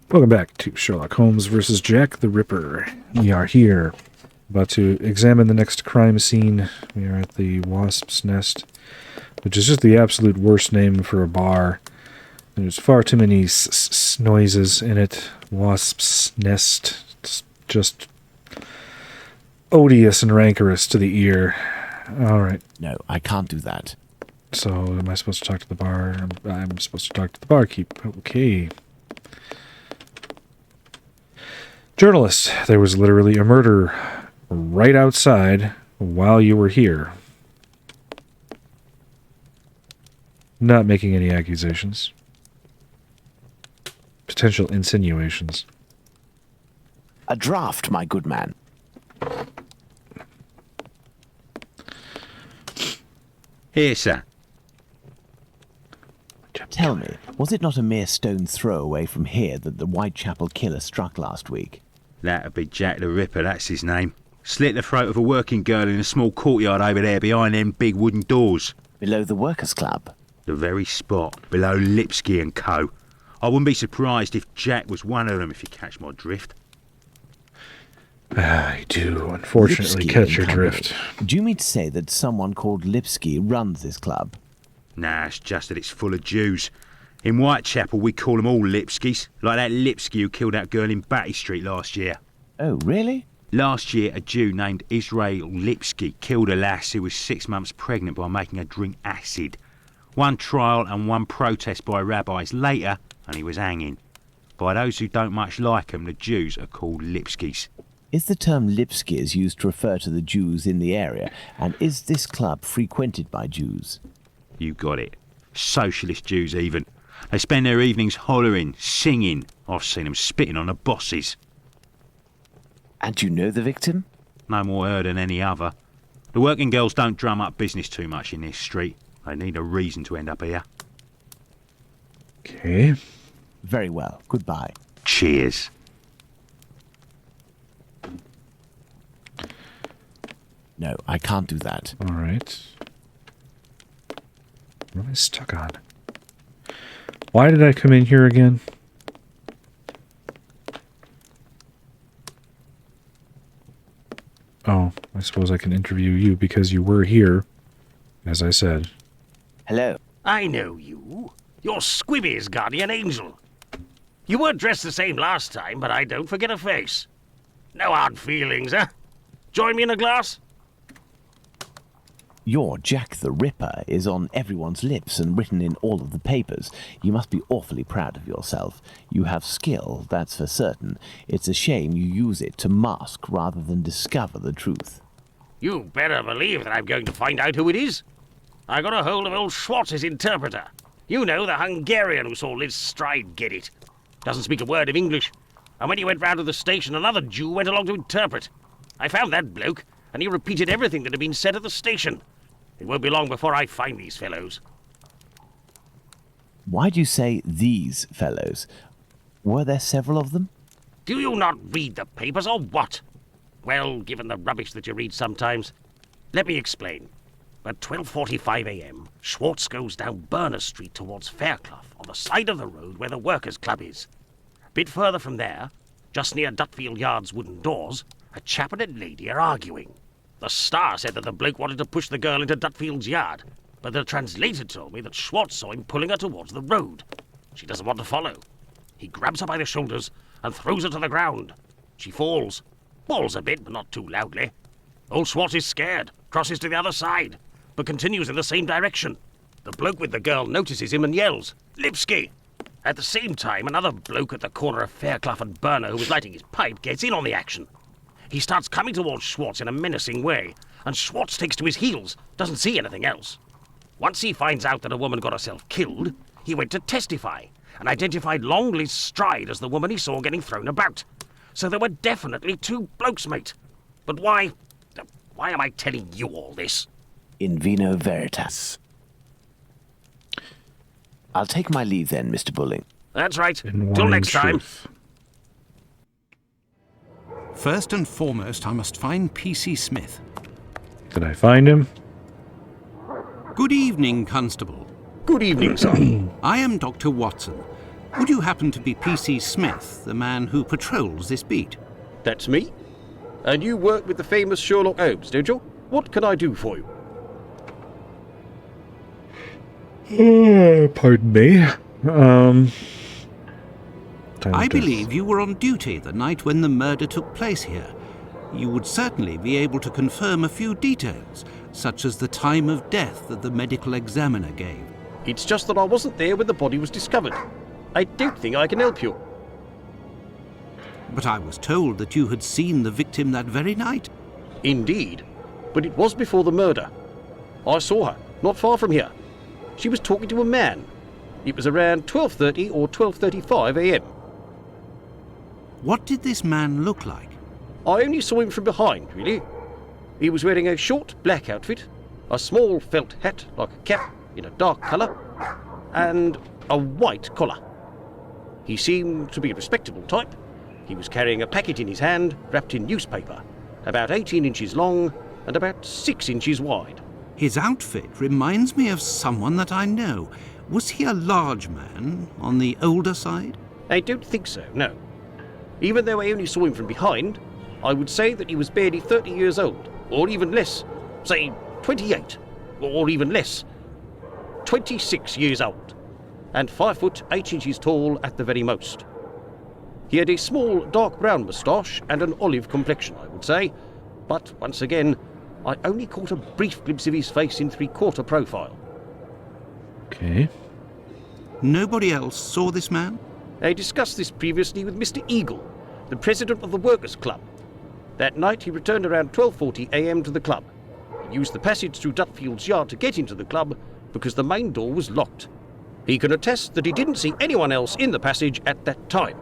Welcome back to Sherlock Holmes versus Jack the Ripper. We are here, about to examine the next crime scene. We are at the Wasp's Nest, which is just the absolute worst name for a bar. There's far too many noises in it. Wasp's Nest. It's just odious and rancorous to the ear. Alright. No, I can't do that. So, am I supposed to talk to the bar? I'm supposed to talk to the barkeep. Okay. Journalist, there was literally a murder right outside while you were here. Not making any accusations. Potential insinuations. A draft, my good man. Here, sir. Tell me, was it not a mere stone's throw away from here that the Whitechapel killer struck last week? That'd be Jack the Ripper, that's his name. Slit the throat of a working girl in a small courtyard over there behind them big wooden doors. Below the Workers' Club? The very spot, below Lipsky and Co. I wouldn't be surprised if Jack was one of them, if you catch my drift. I do, unfortunately, Lipsky catch and your Company. drift. Do you mean to say that someone called Lipsky runs this club? Nah, it's just that it's full of Jews. In Whitechapel, we call them all Lipskys, like that Lipsky who killed that girl in Batty Street last year. Oh, really? Last year, a Jew named Israel Lipsky killed a lass who was 6 months pregnant by making her drink acid. One trial and one protest by rabbis later, and he was hanging. By those who don't much like him, the Jews are called Lipskys. Is the term Lipskys used to refer to the Jews in the area, and is this club frequented by Jews? You got it. Socialist Jews even. They spend their evenings hollering, singing. I've seen them spitting on the bosses. And you know the victim? No more her than any other. The working girls don't drum up business too much in this street. They need a reason to end up here. Okay. Very well. Goodbye. Cheers. No, I can't do that. Alright. What am I stuck on? Why did I come in here again? Oh, I suppose I can interview you because you were here, as I said. Hello. I know you. You're Squibby's guardian angel. You weren't dressed the same last time, but I don't forget a face. No hard feelings, huh? Join me in a glass? Your Jack the Ripper is on everyone's lips and written in all of the papers. You must be awfully proud of yourself. You have skill, that's for certain. It's a shame you use it to mask rather than discover the truth. You better believe that I'm going to find out who it is. I got a hold of old Schwartz's interpreter. You know, the Hungarian who saw Liz Stride get it. Doesn't speak a word of English. And when he went round to the station, another Jew went along to interpret. I found that bloke, and he repeated everything that had been said at the station. It won't be long before I find these fellows. Why do you say these fellows? Were there several of them? Do you not read the papers, or what? Well, given the rubbish that you read sometimes. Let me explain. At 12:45 a.m., Schwartz goes down Burner Street towards Fairclough, on the side of the road where the Workers' Club is. A bit further from there, just near Dutfield Yard's wooden doors, a chap and a lady are arguing. The Star said that the bloke wanted to push the girl into Dutfield's yard, but the translator told me that Schwartz saw him pulling her towards the road. She doesn't want to follow. He grabs her by the shoulders and throws her to the ground. She falls. Falls a bit, but not too loudly. Old Schwartz is scared, crosses to the other side, but continues in the same direction. The bloke with the girl notices him and yells, "Lipsky!" At the same time, another bloke at the corner of Fairclough and Burner who was lighting his pipe gets in on the action. He starts coming towards Schwartz in a menacing way, and Schwartz takes to his heels, doesn't see anything else. Once he finds out that a woman got herself killed, he went to testify, and identified Long Liz Stride as the woman he saw getting thrown about. So there were definitely two blokes, mate. But why am I telling you all this? In vino veritas. I'll take my leave then, Mr. Bulling. That's right. In Till wine next time. truth. First and foremost, I must find P.C. Smith. Did I find him? Good evening, Constable. Good evening, sir. I am Dr. Watson. Would you happen to be PC Smith, the man who patrols this beat? That's me. And you work with the famous Sherlock Holmes, don't you? What can I do for you? Pardon me. I believe you were on duty the night when the murder took place here. You would certainly be able to confirm a few details, such as the time of death that the medical examiner gave. It's just that I wasn't there when the body was discovered. I don't think I can help you. But I was told that you had seen the victim that very night. Indeed, but it was before the murder. I saw her, not far from here. She was talking to a man. It was around 12:30 or 12:35 a.m. What did this man look like? I only saw him from behind, really. He was wearing a short black outfit, a small felt hat like a cap in a dark colour, and a white collar. He seemed to be a respectable type. He was carrying a packet in his hand wrapped in newspaper, about 18 inches long and about 6 inches wide. His outfit reminds me of someone that I know. Was he a large man, on the older side? I don't think so, no. Even though I only saw him from behind, I would say that he was barely 30 years old, or even less. Say 28, or even less. 26 years old, and 5 foot 8 inches tall at the very most. He had a small dark brown moustache and an olive complexion, I would say, but once again, I only caught a brief glimpse of his face in three-quarter profile. Okay. Nobody else saw this man? I discussed this previously with Mr. Eagle, the president of the Workers' Club. That night he returned around 12:40 a.m. to the club. He used the passage through Dutfield's yard to get into the club because the main door was locked. He can attest that he didn't see anyone else in the passage at that time,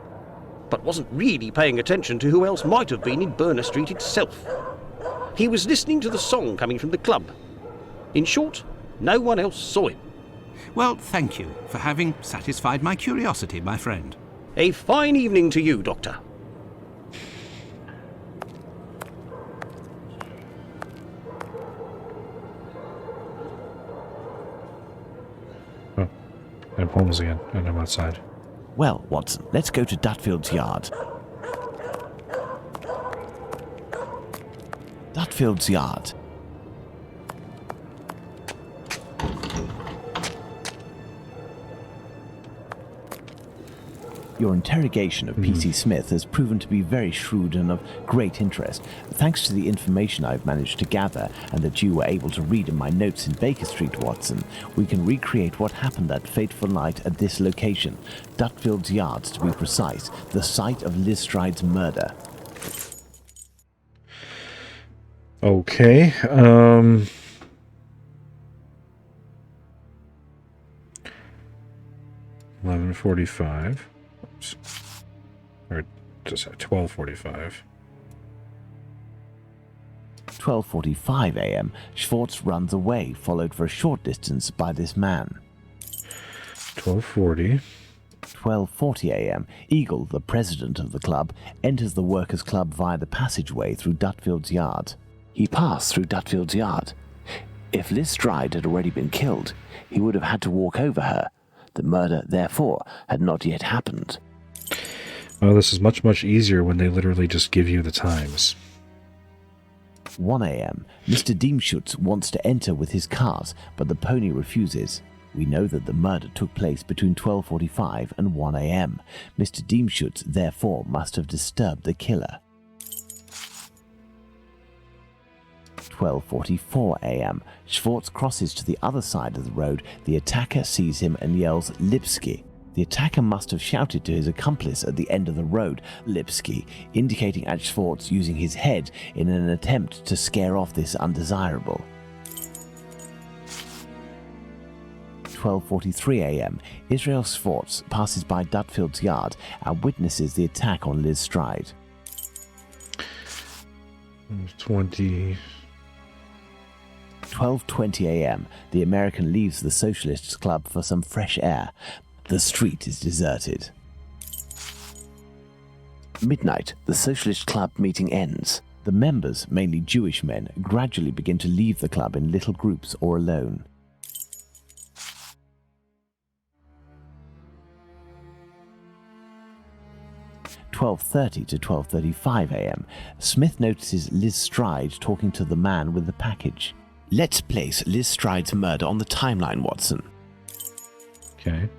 but wasn't really paying attention to who else might have been in Burner Street itself. He was listening to the song coming from the club. In short, no one else saw him. Well, thank you for having satisfied my curiosity, my friend. A fine evening to you, Doctor. Oh, I'm Holmes again, and I'm outside. Well, Watson, let's go to Dutfield's yard. Dutfield's yard. Your interrogation of PC Smith has proven to be very shrewd and of great interest. Thanks to the information I've managed to gather and that you were able to read in my notes in Baker Street, Watson, we can recreate what happened that fateful night at this location, Dutfield's Yards to be precise, the site of Liz Stride's murder. Okay, 11:45. Oops. Or just 12:45. 12:45 a.m., Schwartz runs away, followed for a short distance by this man. 12:40. 12:40 a.m., Eagle, the president of the club, enters the workers' club via the passageway through Dutfield's yard. He passed through Dutfield's yard. If Liz Stride had already been killed, he would have had to walk over her. The murder, therefore, had not yet happened. Well, this is much, much easier when they literally just give you the times. 1 a.m., Mr. Diemschutz wants to enter with his cart, but the pony refuses. We know that the murder took place between 12:45 and 1 a.m. Mr. Diemschutz, therefore, must have disturbed the killer. 12:44 a.m. Schwartz crosses to the other side of the road. The attacker sees him and yells, "Lipsky." The attacker must have shouted to his accomplice at the end of the road, "Lipsky," indicating at Schwartz using his head in an attempt to scare off this undesirable. 12:43 a.m. Israel Schwartz passes by Dutfield's yard and witnesses the attack on Liz Stride. 20. 12:20 a.m. The American leaves the Socialists Club for some fresh air. The street is deserted. Midnight, the Socialist Club meeting ends. The members, mainly Jewish men, gradually begin to leave the club in little groups or alone. 12:30 to 12:35 a.m., Smith notices Liz Stride talking to the man with the package. Let's place Liz Stride's murder on the timeline, Watson. Okay.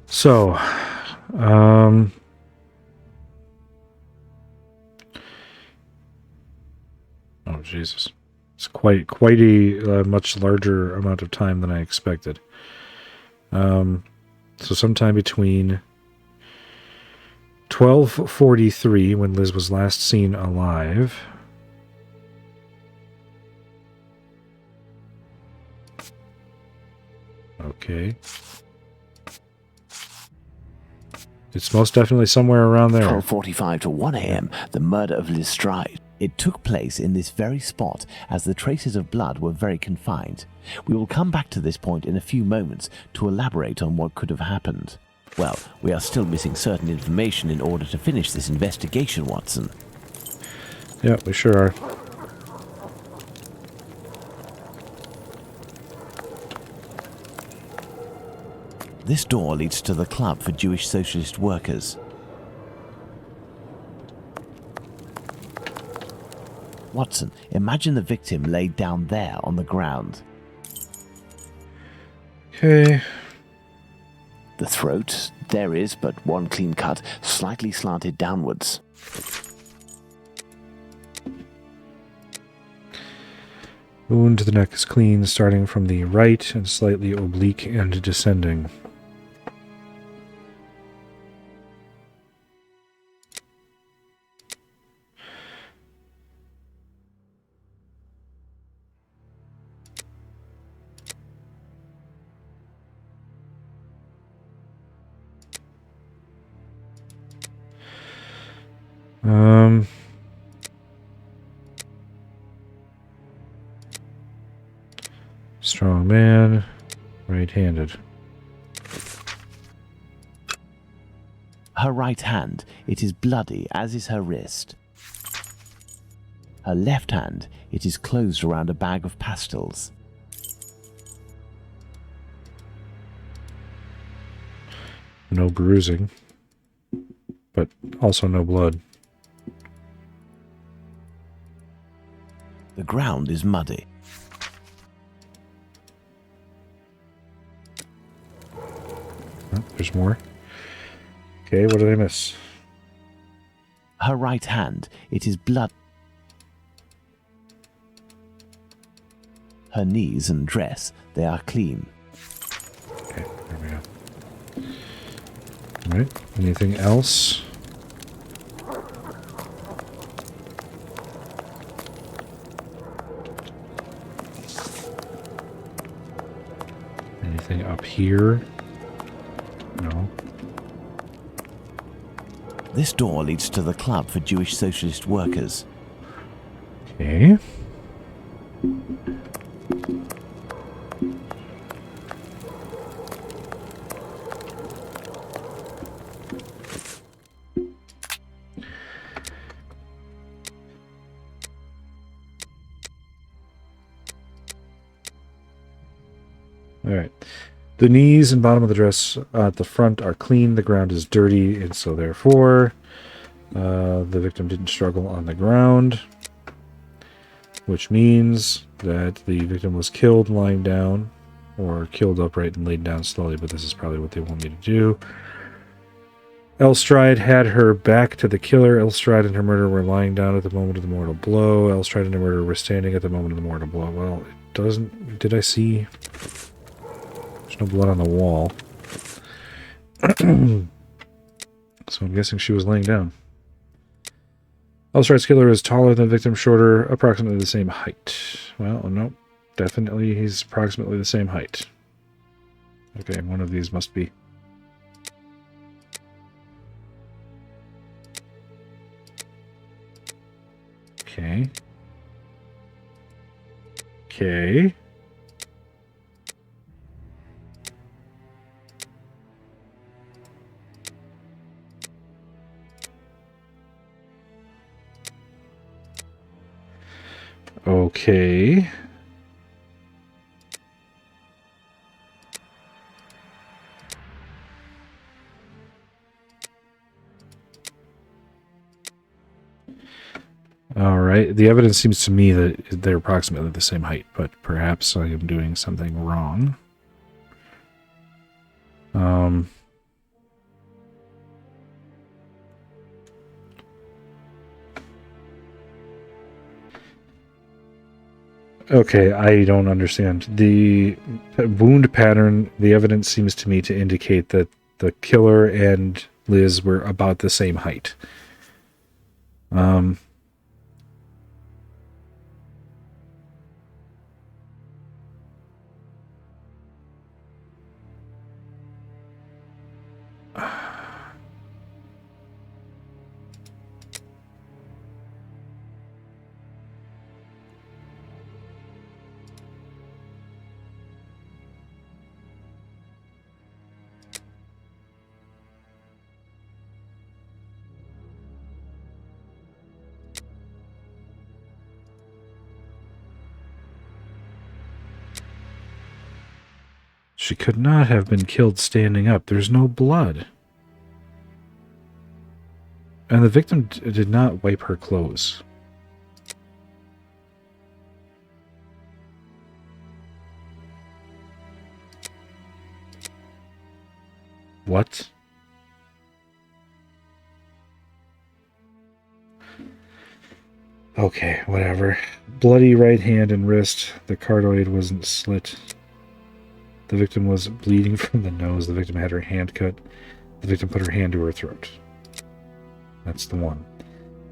So, oh Jesus, it's quite a much larger amount of time than I expected. So sometime between 12:43, when Liz was last seen alive, okay. It's most definitely somewhere around there. 12:45 to 1 a.m., the murder of Liz Stride. It took place in this very spot, as the traces of blood were very confined. We will come back to this point in a few moments to elaborate on what could have happened. Well, we are still missing certain information in order to finish this investigation, Watson. Yeah, we sure are. This door leads to the Club for Jewish Socialist Workers. Watson, imagine the victim laid down there on the ground. Okay. The throat, there is but one clean cut, slightly slanted downwards. Wound to the neck is clean, starting from the right and slightly oblique and descending. Strong man, right-handed. Her right hand, it is bloody, as is her wrist. Her left hand, it is closed around a bag of pastils. No bruising, but also no blood. The ground is muddy. Oh, there's more. Okay, what did I miss? Her right hand, it is blood. Her knees and dress, they are clean. Okay, there we go. Alright, anything else? Anything up here? No. This door leads to the Club for Jewish Socialist Workers. Okay. Alright. The knees and bottom of the dress at the front are clean. The ground is dirty, and so therefore the victim didn't struggle on the ground, which means that the victim was killed lying down, or killed upright and laid down slowly, but this is probably what they want me to do. Elstride had her back to the killer. Elstride and her murderer were lying down at the moment of the mortal blow. Elstride and her murderer were standing at the moment of the mortal blow. Well, it doesn't... Did I see... There's no blood on the wall. So I'm guessing she was laying down. Elstride's killer is taller than the victim, shorter, approximately the same height. Well, no. Definitely he's approximately the same height. Okay, one of these must be... Okay. Okay. Okay. right? The evidence seems to me that they're approximately the same height, but perhaps I am doing something wrong. Okay, I don't understand. The wound pattern, the evidence seems to me to indicate that the killer and Liz were about the same height. She could not have been killed standing up. There's no blood. And the victim did not wipe her clothes. What? Okay, whatever. Bloody right hand and wrist. The carotid wasn't slit. The victim was bleeding from the nose. The victim had her hand cut. The victim put her hand to her throat. That's the one.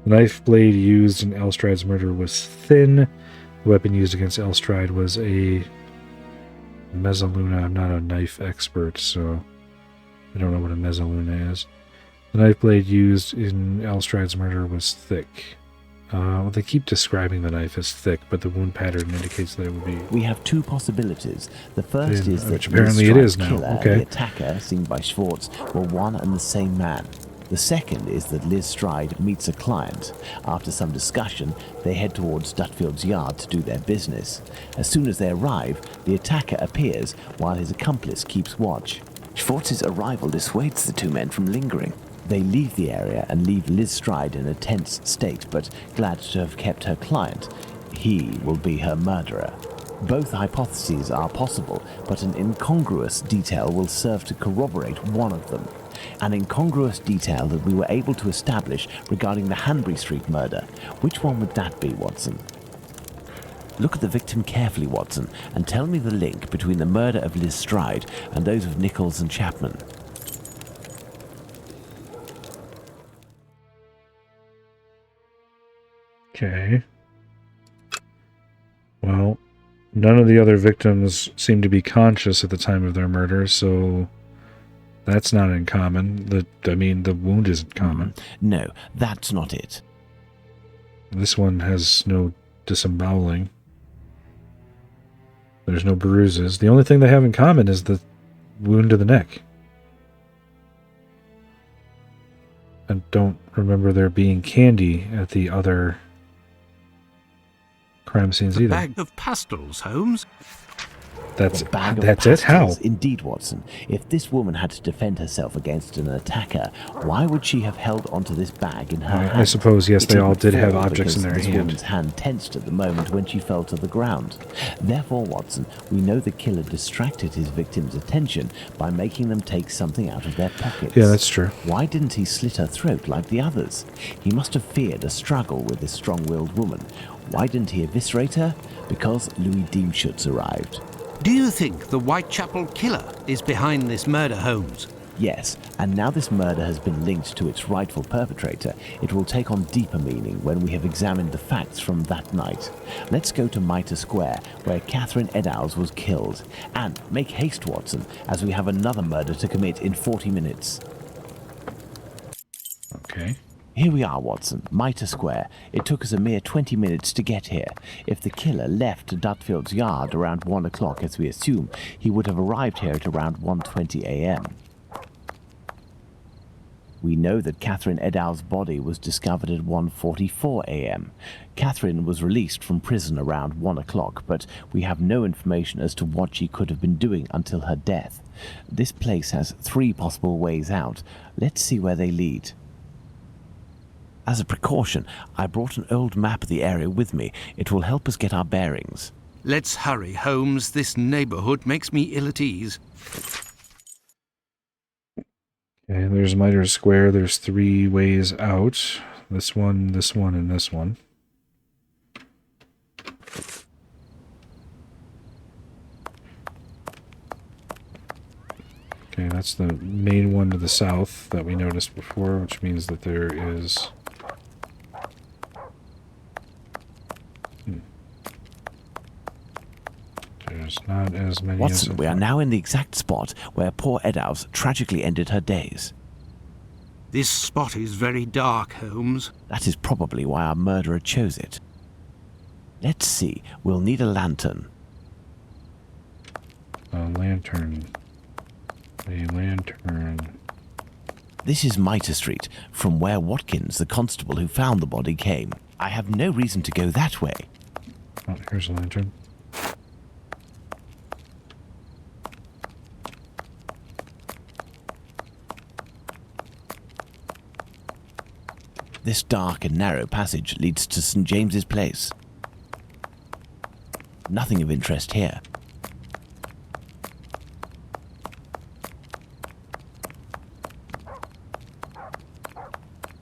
The knife blade used in Elstride's murder was thin. The weapon used against Elstride was a mezzaluna. I'm not a knife expert, so I don't know what a mezzaluna is. The knife blade used in Elstride's murder was thick. Well, they keep describing the knife as thick, but the wound pattern indicates that it would be... We have two possibilities. The first is that which apparently it is now. Killer Okay. and the attacker, seen by Schwartz, were one and the same man. The second is that Liz Stride meets a client. After some discussion, they head towards Dutfield's yard to do their business. As soon as they arrive, the attacker appears while his accomplice keeps watch. Schwartz's arrival dissuades the two men from lingering. They leave the area and leave Liz Stride in a tense state, but glad to have kept her client. He will be her murderer. Both hypotheses are possible, but an incongruous detail will serve to corroborate one of them. An incongruous detail that we were able to establish regarding the Hanbury Street murder. Which one would that be, Watson? Look at the victim carefully, Watson, and tell me the link between the murder of Liz Stride and those of Nichols and Chapman. Okay. Well, none of the other victims seem to be conscious at the time of their murder, so that's not uncommon. The wound isn't common. No, that's not it. This one has no disemboweling. There's no bruises. The only thing they have in common is the wound to the neck. I don't remember there being candy at the other crime scenes A either. bag of pastels, Holmes. That's A bag of it. How? pastels. Indeed, Watson. If this woman had to defend herself against an attacker, why would she have held onto this bag in her hand? I suppose, yes, It they all would did have fall objects in because their this hand. woman's hand tensed at the moment when she fell to the ground. Therefore, Watson, we know the killer distracted his victim's attention by making them take something out of their pockets. Yeah, that's true. Why didn't he slit her throat like the others? He must have feared a struggle with this strong-willed woman. Why didn't he eviscerate her? Because Louis Diemschutz arrived. Do you think the Whitechapel killer is behind this murder, Holmes? Yes, and now this murder has been linked to its rightful perpetrator, it will take on deeper meaning when we have examined the facts from that night. Let's go to Mitre Square, where Catherine Eddowes was killed. And make haste, Watson, as we have another murder to commit in 40 minutes. Okay. Here we are, Watson, Mitre Square. It took us a mere 20 minutes to get here. If the killer left Dutfield's yard around 1 o'clock, as we assume, he would have arrived here at around 1:20 a.m. We know that Catherine Eddowes' body was discovered at 1:44 a.m. Catherine was released from prison around 1 o'clock, but we have no information as to what she could have been doing until her death. This place has 3 possible ways out. Let's see where they lead. As a precaution, I brought an old map of the area with me. It will help us get our bearings. Let's hurry, Holmes. This neighborhood makes me ill at ease. Okay, there's Mitre Square. There's 3 ways out. This one, and this one. Okay, that's the main one to the south that we noticed before, which means that there is... There's not as many Watson, as we are now in the exact spot where poor Eddowes tragically ended her days. This spot is very dark, Holmes. That is probably why our murderer chose it. Let's see, we'll need a lantern. A lantern. A lantern. This is Mitre Street, from where Watkins, the constable who found the body, came. I have no reason to go that way. Oh, here's a lantern. This dark and narrow passage leads to St. James's Place. Nothing of interest here.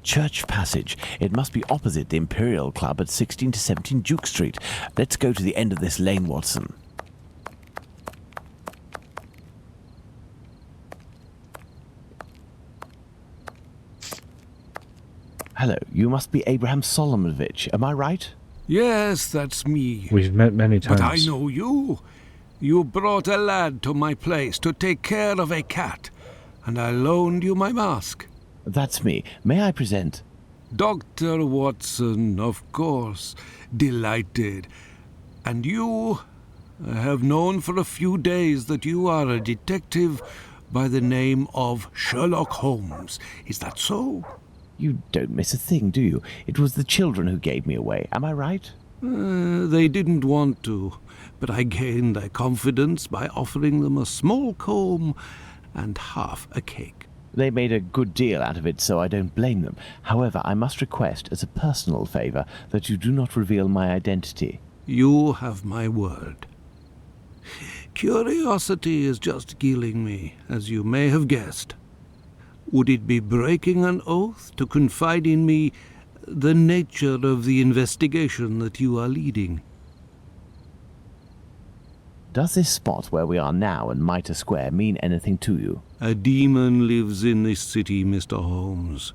Church Passage. It must be opposite the Imperial Club at 16 to 17 Duke Street. Let's go to the end of this lane, Watson. Hello, you must be Abraham Solomonovich, am I right? Yes, that's me. We've met many times. But I know you. You brought a lad to my place to take care of a cat, and I loaned you my mask. That's me. May I present? Dr. Watson, of course. Delighted. And you? I have known for a few days that you are a detective by the name of Sherlock Holmes. Is that so? You don't miss a thing, do you? It was the children who gave me away, am I right? They didn't want to, but I gained their confidence by offering them a small comb and half a cake. They made a good deal out of it, so I don't blame them. However, I must request, as a personal favour, that you do not reveal my identity. You have my word. Curiosity is just killing me, as you may have guessed. Would it be breaking an oath to confide in me the nature of the investigation that you are leading? Does this spot where we are now in Mitre Square mean anything to you? A demon lives in this city, Mr. Holmes.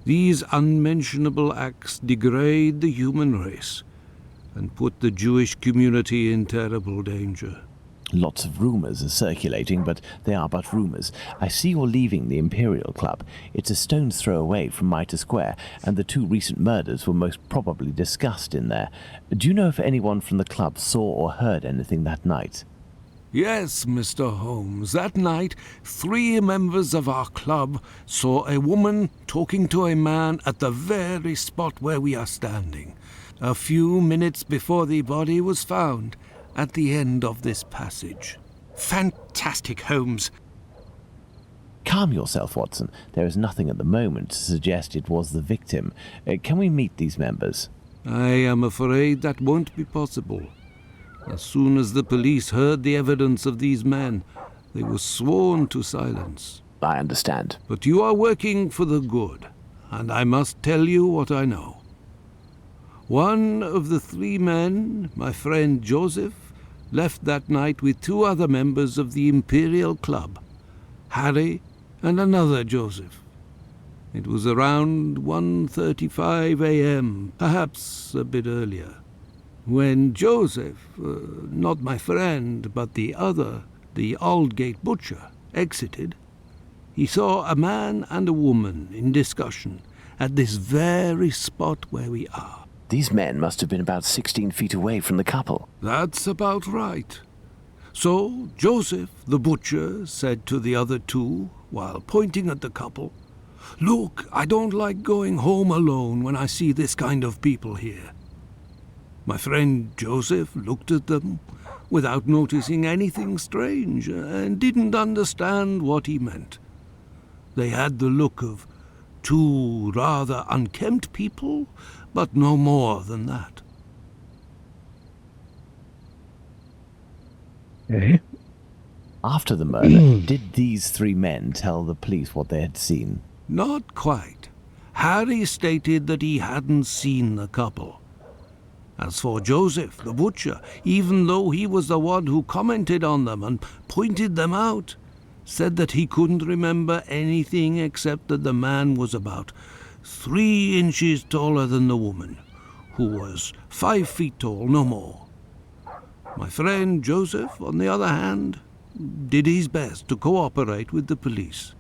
These unmentionable acts degrade the human race and put the Jewish community in terrible danger. Lots of rumours are circulating, but they are but rumours. I see you're leaving the Imperial Club. It's a stone's throw away from Mitre Square, and the 2 recent murders were most probably discussed in there. Do you know if anyone from the club saw or heard anything that night? Yes, Mr. Holmes. That night, 3 members of our club saw a woman talking to a man at the very spot where we are standing, a few minutes before the body was found, at the end of this passage. Fantastic, Holmes. Calm yourself, Watson. There is nothing at the moment to suggest it was the victim. Can we meet these members? I am afraid that won't be possible. As soon as the police heard the evidence of these men, they were sworn to silence. I understand. But you are working for the good, and I must tell you what I know. One of the 3 men, my friend Joseph, left that night with 2 other members of the Imperial Club, Harry and another Joseph. It was around 1:35 a.m., perhaps a bit earlier, when Joseph, not my friend, but the other, the Aldgate butcher, exited. He saw a man and a woman in discussion at this very spot where we are. These men must have been about 16 feet away from the couple. That's about right. So Joseph, the butcher, said to the other 2, while pointing at the couple, "Look, I don't like going home alone when I see this kind of people here." My friend Joseph looked at them without noticing anything strange and didn't understand what he meant. They had the look of Two rather unkempt people, but no more than that. Okay. After the murder, did these three men tell the police what they had seen? Not quite. Harry stated that he hadn't seen the couple. As for Joseph, the butcher, even though he was the one who commented on them and pointed them out, said that he couldn't remember anything except that the man was about 3 inches taller than the woman, who was 5 feet tall, no more. My friend Joseph, on the other hand, did his best to cooperate with the police.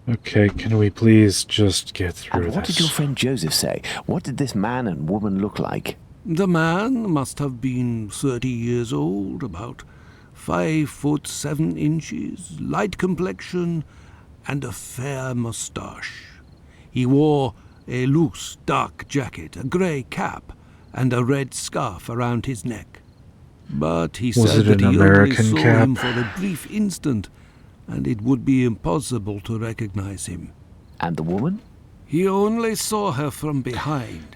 Okay, can we please just get through And what this? did your friend Joseph say? What did this man and woman look like? The man must have been 30 years old, about 5 foot 7 inches, light complexion, and a fair moustache. He wore a loose, dark jacket, a grey cap, and a red scarf around his neck. But he Was said it that an he American only saw cap? him for a brief instant, and it would be impossible to recognize him. And the woman? He only saw her from behind.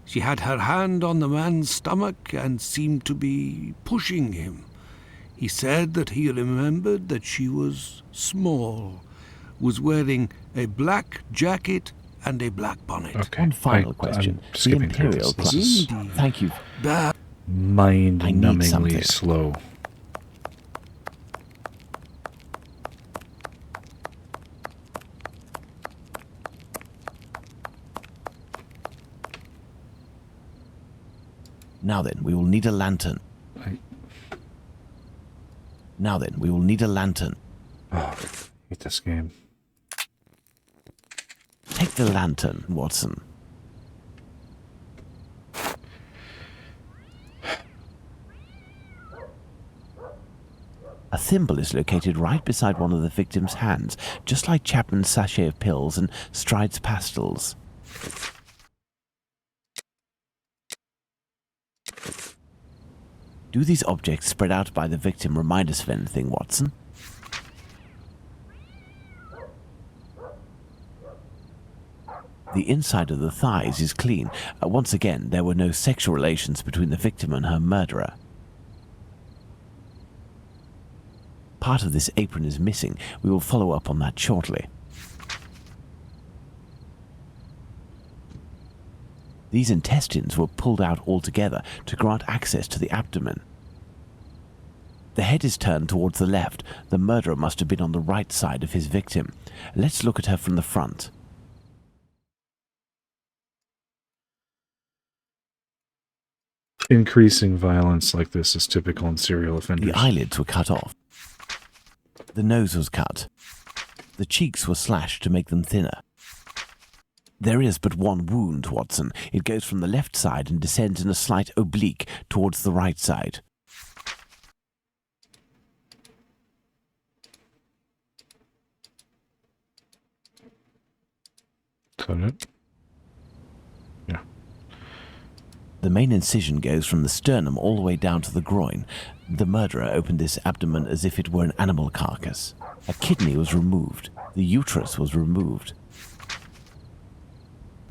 She had her hand on the man's stomach and seemed to be pushing him. He said that he remembered that she was small, was wearing a black jacket and a black bonnet. Okay. One final I'm question. The skipping through Imperial this. This is Club. Thank you. That mind-numbingly something. slow. Now then, we will need a lantern. Now then, we will need a lantern. Oh, I hate this game. Take the lantern, Watson. A thimble is located right beside one of the victim's hands, just like Chapman's sachet of pills and Stride's pastils. Do these objects spread out by the victim remind us of anything, Watson? The inside of the thighs is clean. Once again, there were no sexual relations between the victim and her murderer. Part of this apron is missing. We will follow up on that shortly. These intestines were pulled out altogether to grant access to the abdomen. The head is turned towards the left. The murderer must have been on the right side of his victim. Let's look at her from the front. Increasing violence like this is typical in serial offenders. The eyelids were cut off. The nose was cut. The cheeks were slashed to make them thinner. There is but one wound, Watson. It goes from the left side and descends in a slight oblique towards the right side. Got it? Yeah. The main incision goes from the sternum all the way down to the groin. The murderer opened this abdomen as if it were an animal carcass. A kidney was removed. The uterus was removed.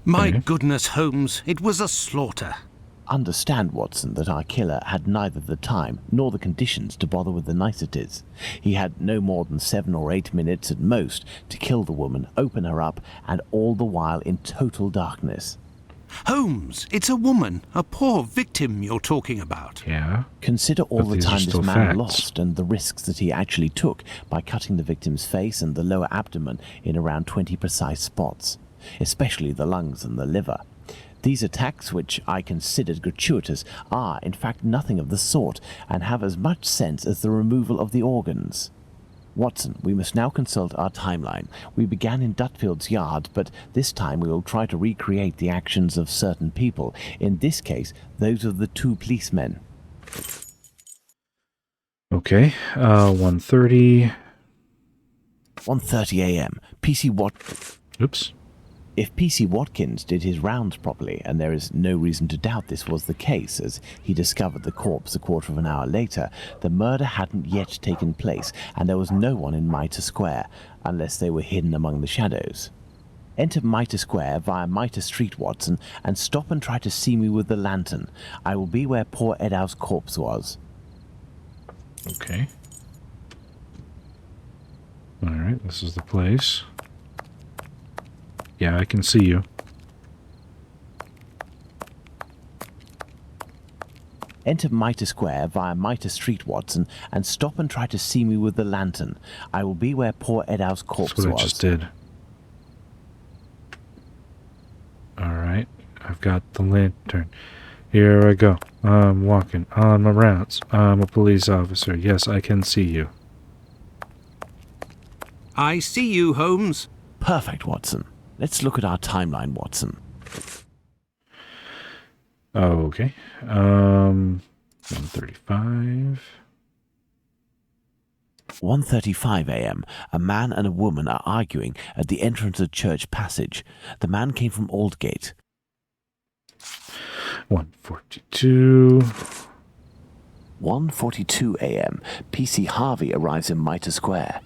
My Okay. goodness, Holmes, it was a slaughter. Understand, Watson, that our killer had neither the time nor the conditions to bother with the niceties. He had no more than 7 or 8 minutes at most to kill the woman, open her up, and all the while in total darkness. Holmes, it's a woman, a poor victim you're talking about. Yeah. Consider all But the these are time this still man facts. lost and the risks that he actually took by cutting the victim's face and the lower abdomen in around 20 precise spots, especially the lungs and the liver. These attacks, which I considered gratuitous, are in fact nothing of the sort and have as much sense as the removal of the organs. Watson, we must now consult our timeline. We began in Dutfield's yard, but this time we will try to recreate the actions of certain people, in this case, those of the 2 policemen. Okay. 1:30. 1:30 a.m. PC Wat... Oops. If PC Watkins did his rounds properly, and there is no reason to doubt this was the case, as he discovered the corpse a quarter of an hour later, the murder hadn't yet taken place, and there was no one in Mitre Square, unless they were hidden among the shadows. Enter Mitre Square via Mitre Street, Watson, and stop and try to see me with the lantern. I will be where poor Edow's corpse was. Okay. Alright, this is the place. Yeah, I can see you. Enter Mitre Square via Mitre Street, Watson, and stop and try to see me with the lantern. I will be where poor Edow's corpse That's what was. I just did. Alright, I've got the lantern. Here I go. I'm walking on my rounds. I'm a police officer. Yes, I can see you. I see you, Holmes. Perfect, Watson. Let's look at our timeline, Watson. Okay. 1:35. 1:35 a.m. A man and a woman are arguing at the entrance of Church Passage. The man came from Aldgate. 1:42. 1:42 a.m. PC Harvey arrives in Mitre Square.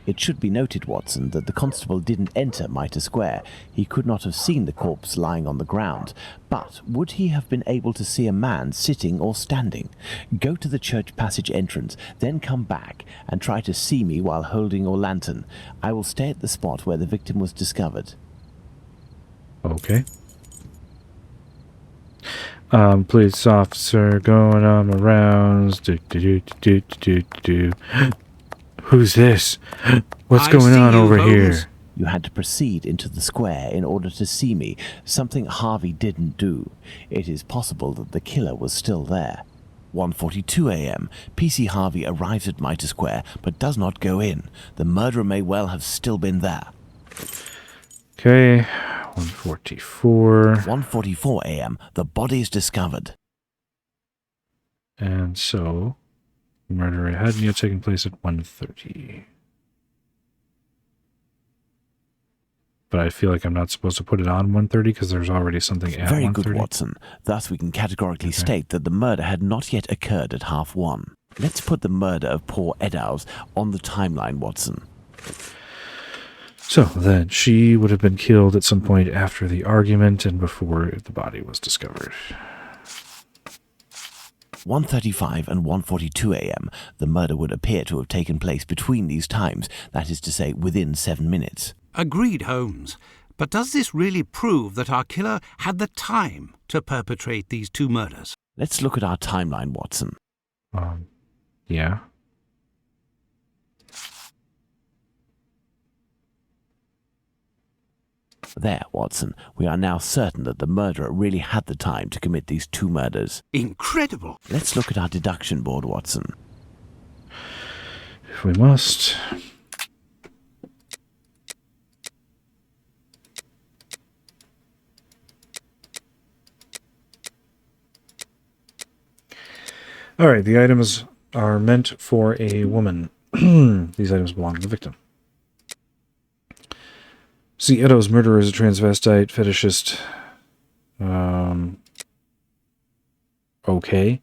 It should be noted, Watson, that the constable didn't enter Mitre Square. He could not have seen the corpse lying on the ground. But would he have been able to see a man sitting or standing? Go to the Church Passage entrance, then come back and try to see me while holding your lantern. I will stay at the spot where the victim was discovered. Okay. Police officer going on my rounds. Who's this? What's I going see on you, over Holmes. here? You had to proceed into the square in order to see me, something Harvey didn't do. It is possible that the killer was still there. 1:42 a.m. PC Harvey arrives at Mitre Square, but does not go in. The murderer may well have still been there. Okay. 1:44. 1:44 a.m. The body is discovered. And so, murder hadn't yet taken place at 1:30. But I feel like I'm not supposed to put it on 1:30 because there's already something at 1:30. Very good, Watson. Thus we can categorically state that the murder had not yet occurred at 1:30. Let's put the murder of poor Eddowes on the timeline, Watson. So then, she would have been killed at some point after the argument and before the body was discovered. 1:35 and 1:42 a.m. The murder would appear to have taken place between these times, that is to say, within 7 minutes. Agreed, Holmes. But does this really prove that our killer had the time to perpetrate these two murders? Let's look at our timeline, Watson. Yeah. There, Watson. We are now certain that the murderer really had the time to commit these two murders. Incredible. Let's look at our deduction board, Watson. If we must. Alright, the items are meant for a woman. These items belong to the victim. See, Edo's murderer is a transvestite, fetishist. Okay.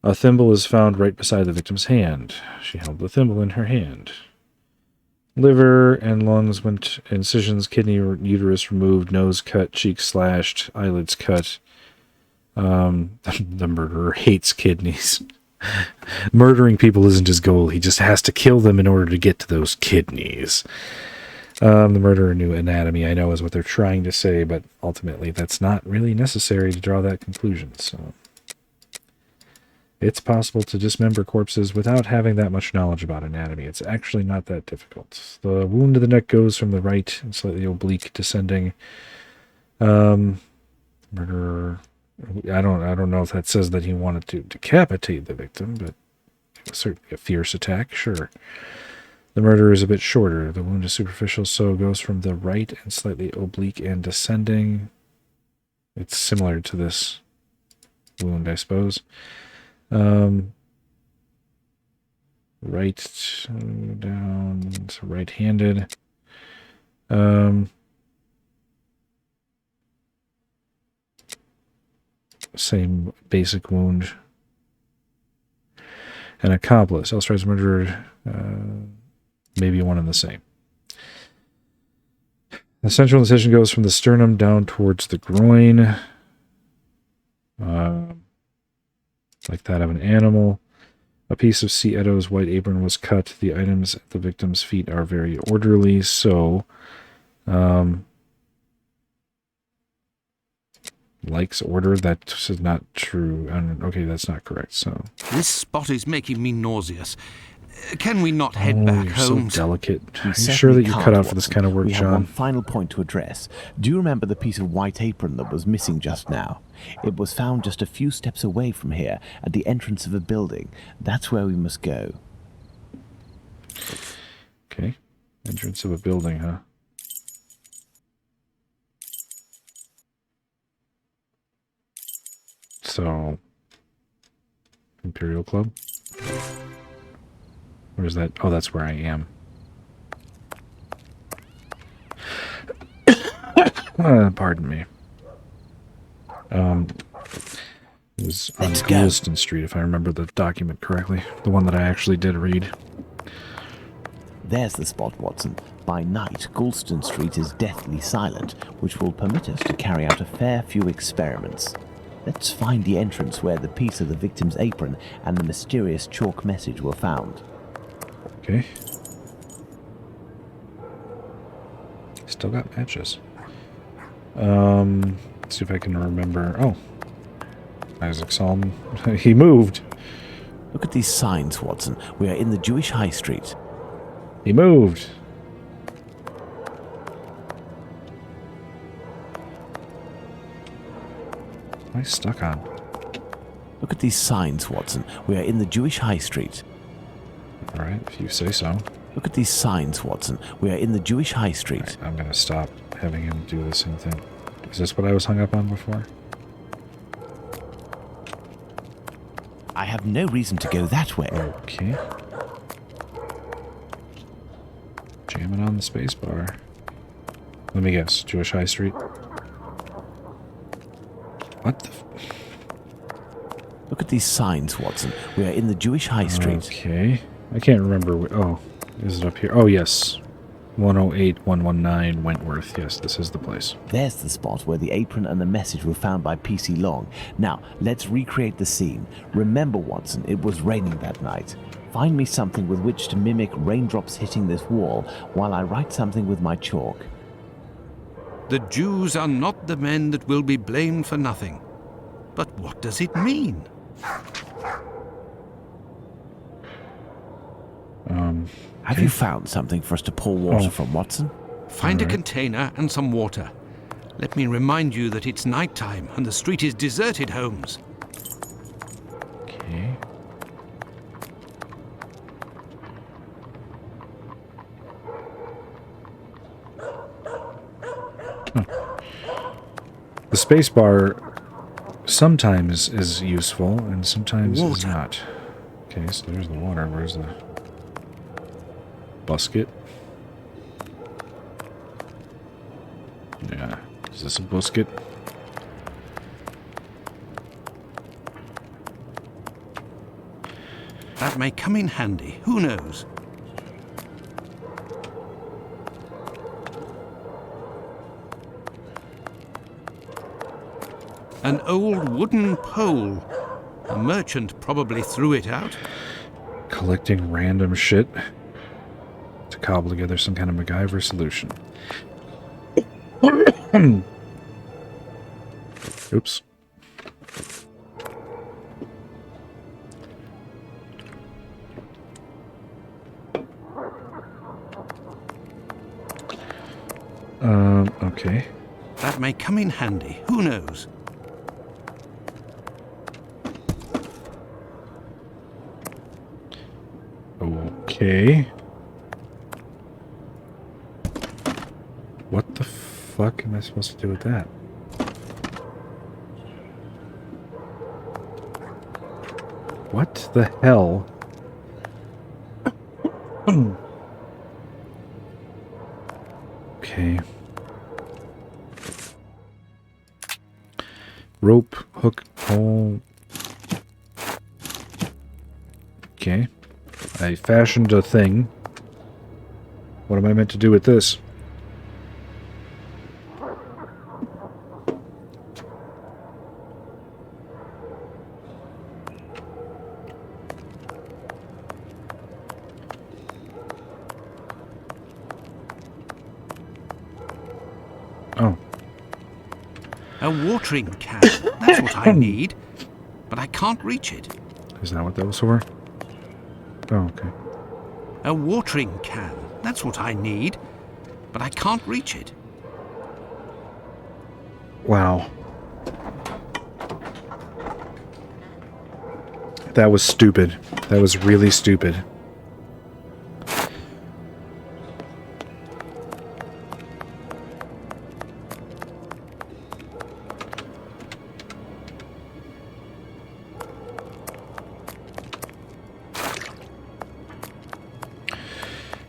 A thimble is found right beside the victim's hand. She held the thimble in her hand. Liver and lungs went, incisions, kidney, uterus removed, nose cut, cheeks slashed, eyelids cut. The murderer hates kidneys. Murdering people isn't his goal. He just has to kill them in order to get to those kidneys. The murderer knew anatomy, I know, is what they're trying to say, but ultimately that's not really necessary to draw that conclusion. So it's possible to dismember corpses without having that much knowledge about anatomy. It's actually not that difficult. The wound to the neck goes from the right and slightly oblique descending. Murderer, I don't know if that says that he wanted to decapitate the victim, but it was certainly a fierce attack, sure. The murderer is a bit shorter. The wound is superficial, so goes from the right and slightly oblique and descending. It's similar to this wound, I suppose. Right down to right-handed. same basic wound. An accomplice. Elstrite's murderer, maybe one and the same. The central incision goes from the sternum down towards the groin. Like that of an animal. A piece of C. Edo's white apron was cut. The items at the victim's feet are very orderly, so likes order. That is not true. Okay, that's not correct. So This spot is making me nauseous. Can we not head back, you're Holmes? so delicate. You Are you sure that certainly you can't, cut out for this Watson. kind of work, We have one John? final point to address. Do you remember the piece of white apron that was missing just now? It was found just a few steps away from here, at the entrance of a building. That's where we must go. Okay. Entrance of a building, huh? So, Imperial Club? Where's that? Oh, that's where I am. Pardon me. It was on Let's go. Goulston Street, if I remember the document correctly. The one that I actually did read. There's the spot, Watson. By night, Goulston Street is deathly silent, which will permit us to carry out a fair few experiments. Let's find the entrance where the piece of the victim's apron and the mysterious chalk message were found. Okay. Still got matches. Let's see if I can remember. Oh. Isaac Psalm. He moved. Look at these signs, Watson. We are in the Jewish High Street. He moved. What am I stuck on? Look at these signs, Watson. We are in the Jewish High Street. Alright, if you say so. Look at these signs, Watson. We are in the Jewish High Street. Alright, I'm gonna stop having him do the same thing. Is this what I was hung up on before? I have no reason to go that way. Okay. Jamming on the space bar. Let me guess. Jewish High Street? What the Look at these signs, Watson. We are in the Jewish High Street. Okay. I can't remember. Oh, is it up here? Oh, yes. 108, 119 Wentworth. Yes, this is the place. There's the spot where the apron and the message were found by PC Long. Now, let's recreate the scene. Remember, Watson, it was raining that night. Find me something with which to mimic raindrops hitting this wall while I write something with my chalk. The Jews are not the men that will be blamed for nothing. But what does it mean? Have you found something for us to pour water from, Watson? Find a container and some water. Let me remind you that it's nighttime and the street is deserted, Holmes. Okay. The space bar sometimes is useful and sometimes is Water. not. Okay, so there's the water. Where's the busket? Yeah. Is this a busket? That may come in handy. Who knows? An old wooden pole. A merchant probably threw it out. Collecting random shit to cobble together some kind of MacGyver solution. Oops. Okay. That may come in handy. Who knows? Okay. What the fuck am I supposed to do with that? What the hell? Okay. Rope, hook, Oh. Okay. I fashioned a thing. What am I meant to do with this? Oh. A watering can. That's what I need. But I can't reach it. Is that what that was for? Oh, okay. A watering can. That's what I need. But I can't reach it. Wow. That was stupid. That was really stupid.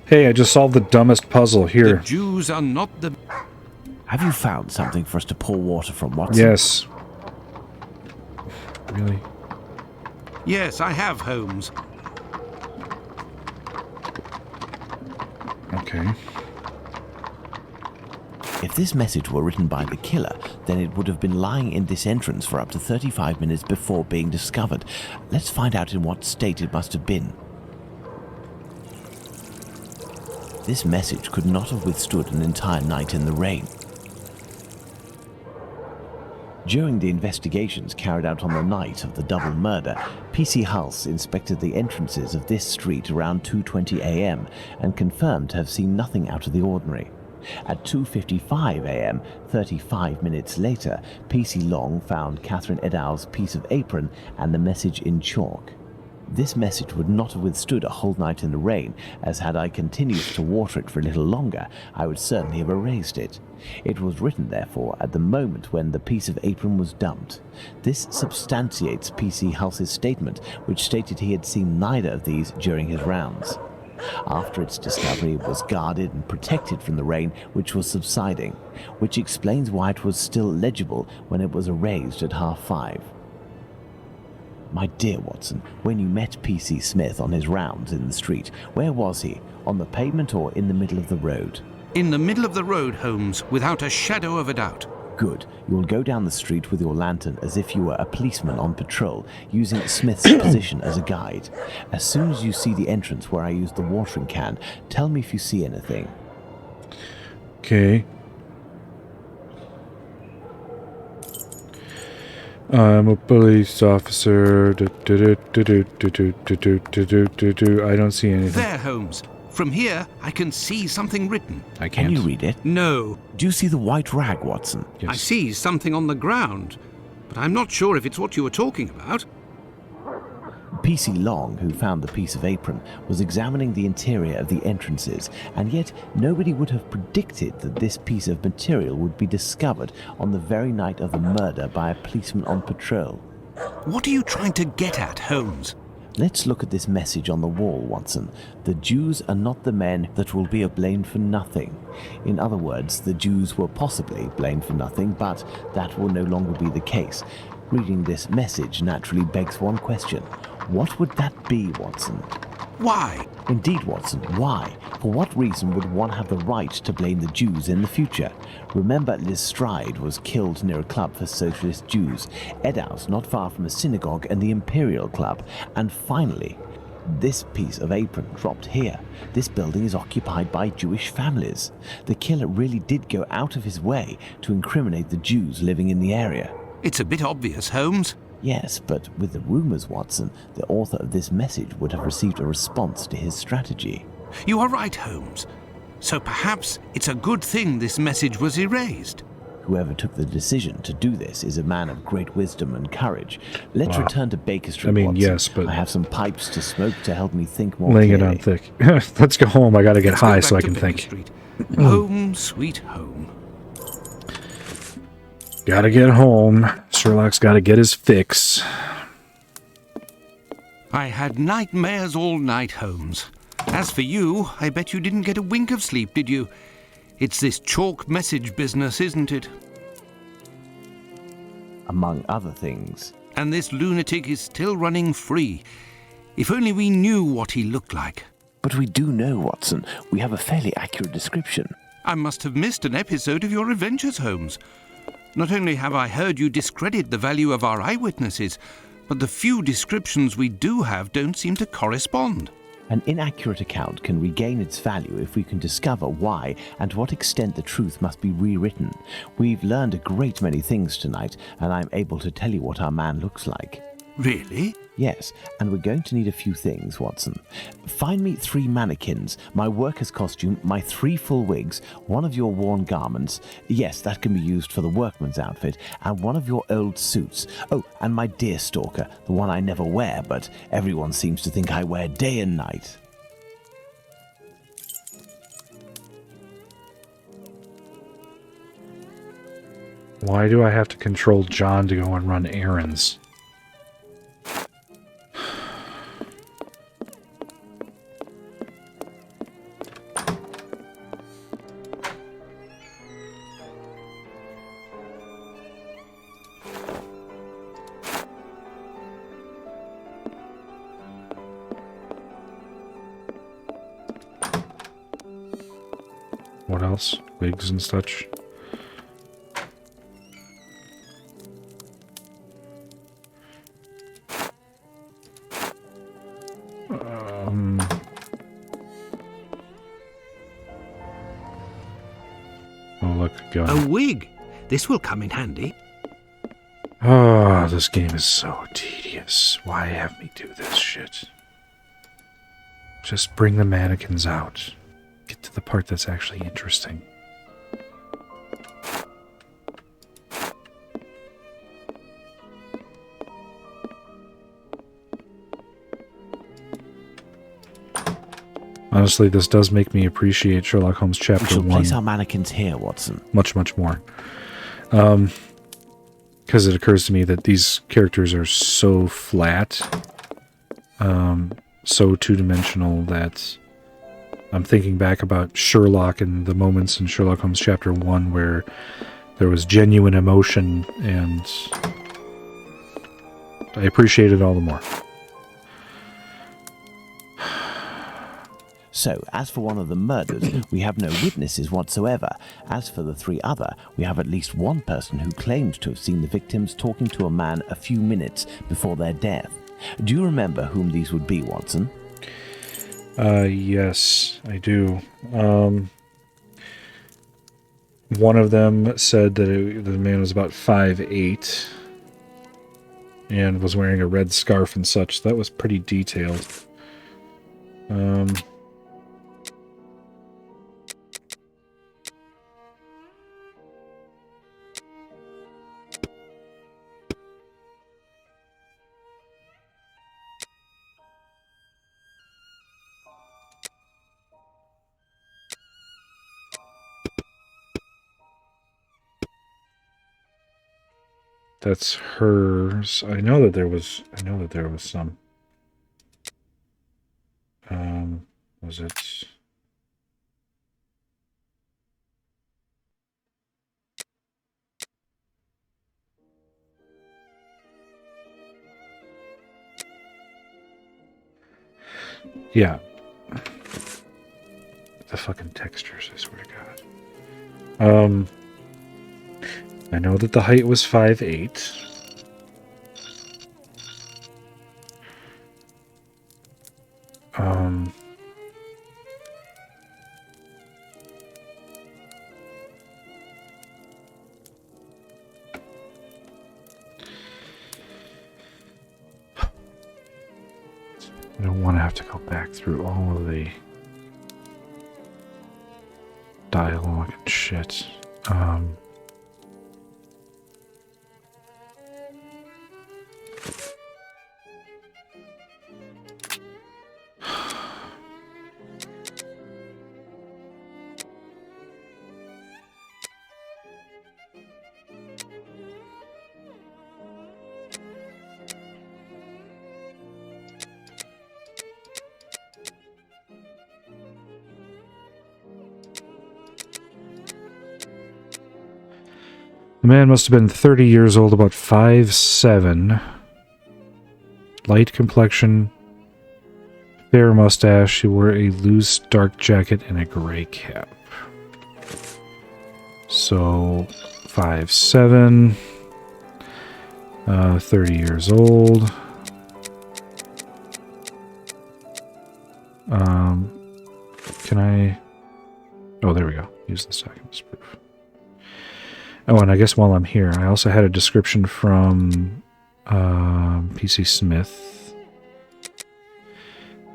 Hey, I just solved the dumbest puzzle. Here. The Jews are not the... Have you found something for us to pour water from, Watson? Yes. Really? Yes, I have, Holmes. Okay. If this message were written by the killer, then it would have been lying in this entrance for up to 35 minutes before being discovered. Let's find out in what state it must have been. This message could not have withstood an entire night in the rain. During the investigations carried out on the night of the double murder, PC Hulse inspected the entrances of this street around 2:20 a.m. and confirmed to have seen nothing out of the ordinary. At 2:55 a.m., 35 minutes later, PC Long found Catherine Edow's piece of apron and the message in chalk. This message would not have withstood a whole night in the rain, as had I continued to water it for a little longer, I would certainly have erased it. It was written, therefore, at the moment when the piece of apron was dumped. This substantiates PC Hulse's statement, which stated he had seen neither of these during his rounds. After its discovery, it was guarded and protected from the rain, which was subsiding, which explains why it was still legible when it was erased at 5:30. My dear Watson, when you met P.C. Smith on his rounds in the street, where was he? On the pavement or in the middle of the road? In the middle of the road, Holmes, without a shadow of a doubt. Good. You will go down the street with your lantern as if you were a policeman on patrol, using Smith's position as a guide. As soon as you see the entrance where I used the watering can, tell me if you see anything. Okay. I'm a police officer. I don't see anything. There, Holmes. From here, I can see something written. I can't. Can you read it? No. Do you see the white rag, Watson? Yes. I see something on the ground, but I'm not sure if it's what you were talking about. P.C. Long, who found the piece of apron, was examining the interior of the entrances, and yet nobody would have predicted that this piece of material would be discovered on the very night of the murder by a policeman on patrol. What are you trying to get at, Holmes? Let's look at this message on the wall, Watson. The Jews are not the men that will be blamed for nothing. In other words, the Jews were possibly blamed for nothing, but that will no longer be the case. Reading this message naturally begs one question. What would that be, Watson? Why? Indeed, Watson, why? For what reason would one have the right to blame the Jews in the future? Remember, Lestrade was killed near a club for socialist Jews, Edow's not far from a synagogue and the Imperial Club, and finally, this piece of apron dropped here. This building is occupied by Jewish families. The killer really did go out of his way to incriminate the Jews living in the area. It's a bit obvious, Holmes. Yes, but with the rumors, Watson, the author of this message would have received a response to his strategy. You are right, Holmes. So perhaps it's a good thing this message was erased. Whoever took the decision to do this is a man of great wisdom and courage. Let's return to Baker Street, Watson. Yes, but... I have some pipes to smoke to help me think more laying clearly. it on thick. Let's go home. I gotta get Let's go high back so I to can Baker think. Street. Home, sweet home. Gotta get home. Sherlock's gotta get his fix. I had nightmares all night, Holmes. As for you, I bet you didn't get a wink of sleep, did you? It's this chalk message business, isn't it? Among other things. And this lunatic is still running free. If only we knew what he looked like. But we do know, Watson. We have a fairly accurate description. I must have missed an episode of your adventures, Holmes. Not only have I heard you discredit the value of our eyewitnesses, but the few descriptions we do have don't seem to correspond. An inaccurate account can regain its value if we can discover why and to what extent the truth must be rewritten. We've learned a great many things tonight, and I'm able to tell you what our man looks like. Really? Yes, and we're going to need a few things, Watson. Find me 3 mannequins, my worker's costume, my 3 full wigs, one of your worn garments, yes, that can be used for the workman's outfit, and one of your old suits. Oh, and my deerstalker, the one I never wear, but everyone seems to think I wear day and night. Why do I have to control John to go and run errands? What else? Wigs and such. Oh, look, gun. A wig. This will come in handy. Oh, this game is so tedious. Why have me do this shit? Just bring the mannequins out. Get to the part that's actually interesting. Honestly, this does make me appreciate Sherlock Holmes We Chapter shall 1 place our mannequins here, Watson. much, much more. Because it occurs to me that these characters are so flat, so two-dimensional that I'm thinking back about Sherlock and the moments in Sherlock Holmes Chapter 1 where there was genuine emotion, and I appreciate it all the more. So, as for one of the murders, we have no witnesses whatsoever. As for the 3 other, we have at least one person who claims to have seen the victims talking to a man a few minutes before their death. Do you remember whom these would be, Watson? Yes, I do. One of them said that the man was about 5'8", and was wearing a red scarf and such. That was pretty detailed. That's hers. I know that there was some. Was it? Yeah. The fucking textures, I swear to God. I know that the height was 5'8". I don't want to have to go back through all of the dialogue and shit. The man must have been 30 years old, about 5'7". light complexion, fair mustache. He wore a loose dark jacket and a gray cap. So 5'7", 30 years old. Can I... Oh, there we go. Use this document as proof. Oh, and I guess while I'm here, I also had a description from PC Smith.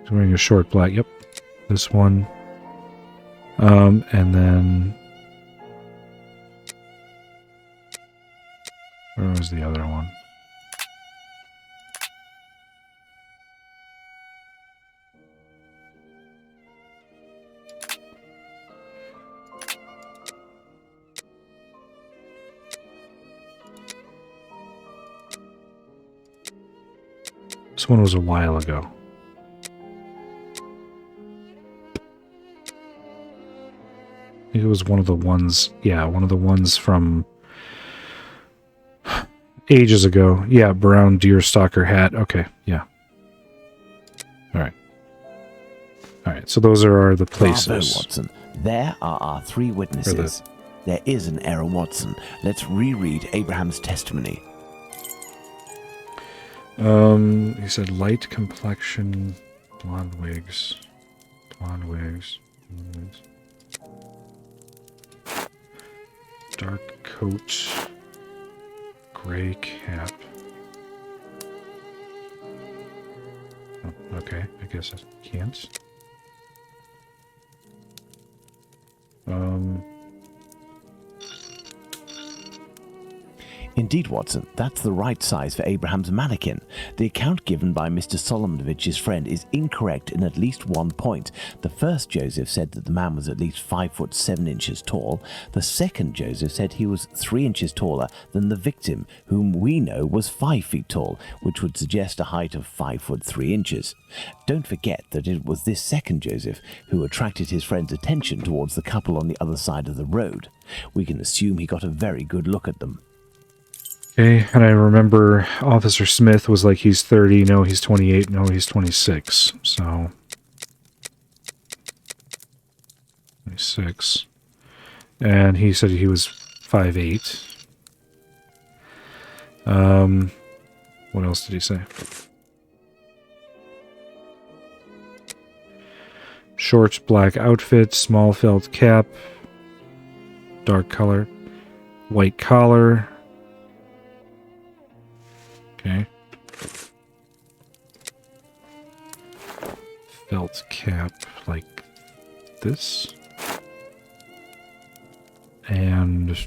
He's wearing a short black... Yep, this one. And then... Where was the other one? This one was a while ago. I think it was one of the ones... Yeah, one of the ones from... ages ago. Yeah, brown deerstalker hat. Okay, yeah. Alright. Alright, so those are the places. Bravo, Watson. There are our 3 witnesses. There is an error, Watson. Let's reread Abraham's testimony. He said light complexion, blonde wigs. Dark coat, gray cap. Oh, okay, I guess I can't. Indeed, Watson, that's the right size for Abraham's mannequin. The account given by Mr. Solomonovich's friend is incorrect in at least one point. The first Joseph said that the man was at least 5 foot 7 inches tall. The second Joseph said he was 3 inches taller than the victim, whom we know was 5 feet tall, which would suggest a height of 5 foot 3 inches. Don't forget that it was this second Joseph who attracted his friend's attention towards the couple on the other side of the road. We can assume he got a very good look at them. Okay, and I remember Officer Smith was like, he's 30, no, he's 28, no, he's 26, so... 26. And he said he was 5'8". What else did he say? Short black outfit, small felt cap, dark color, white collar... Okay. Felt cap like this. And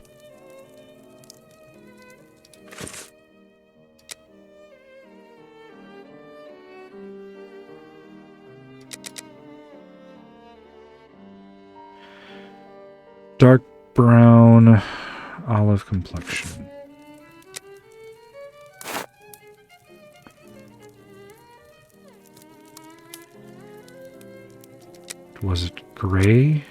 dark brown olive complexion. Was it gray?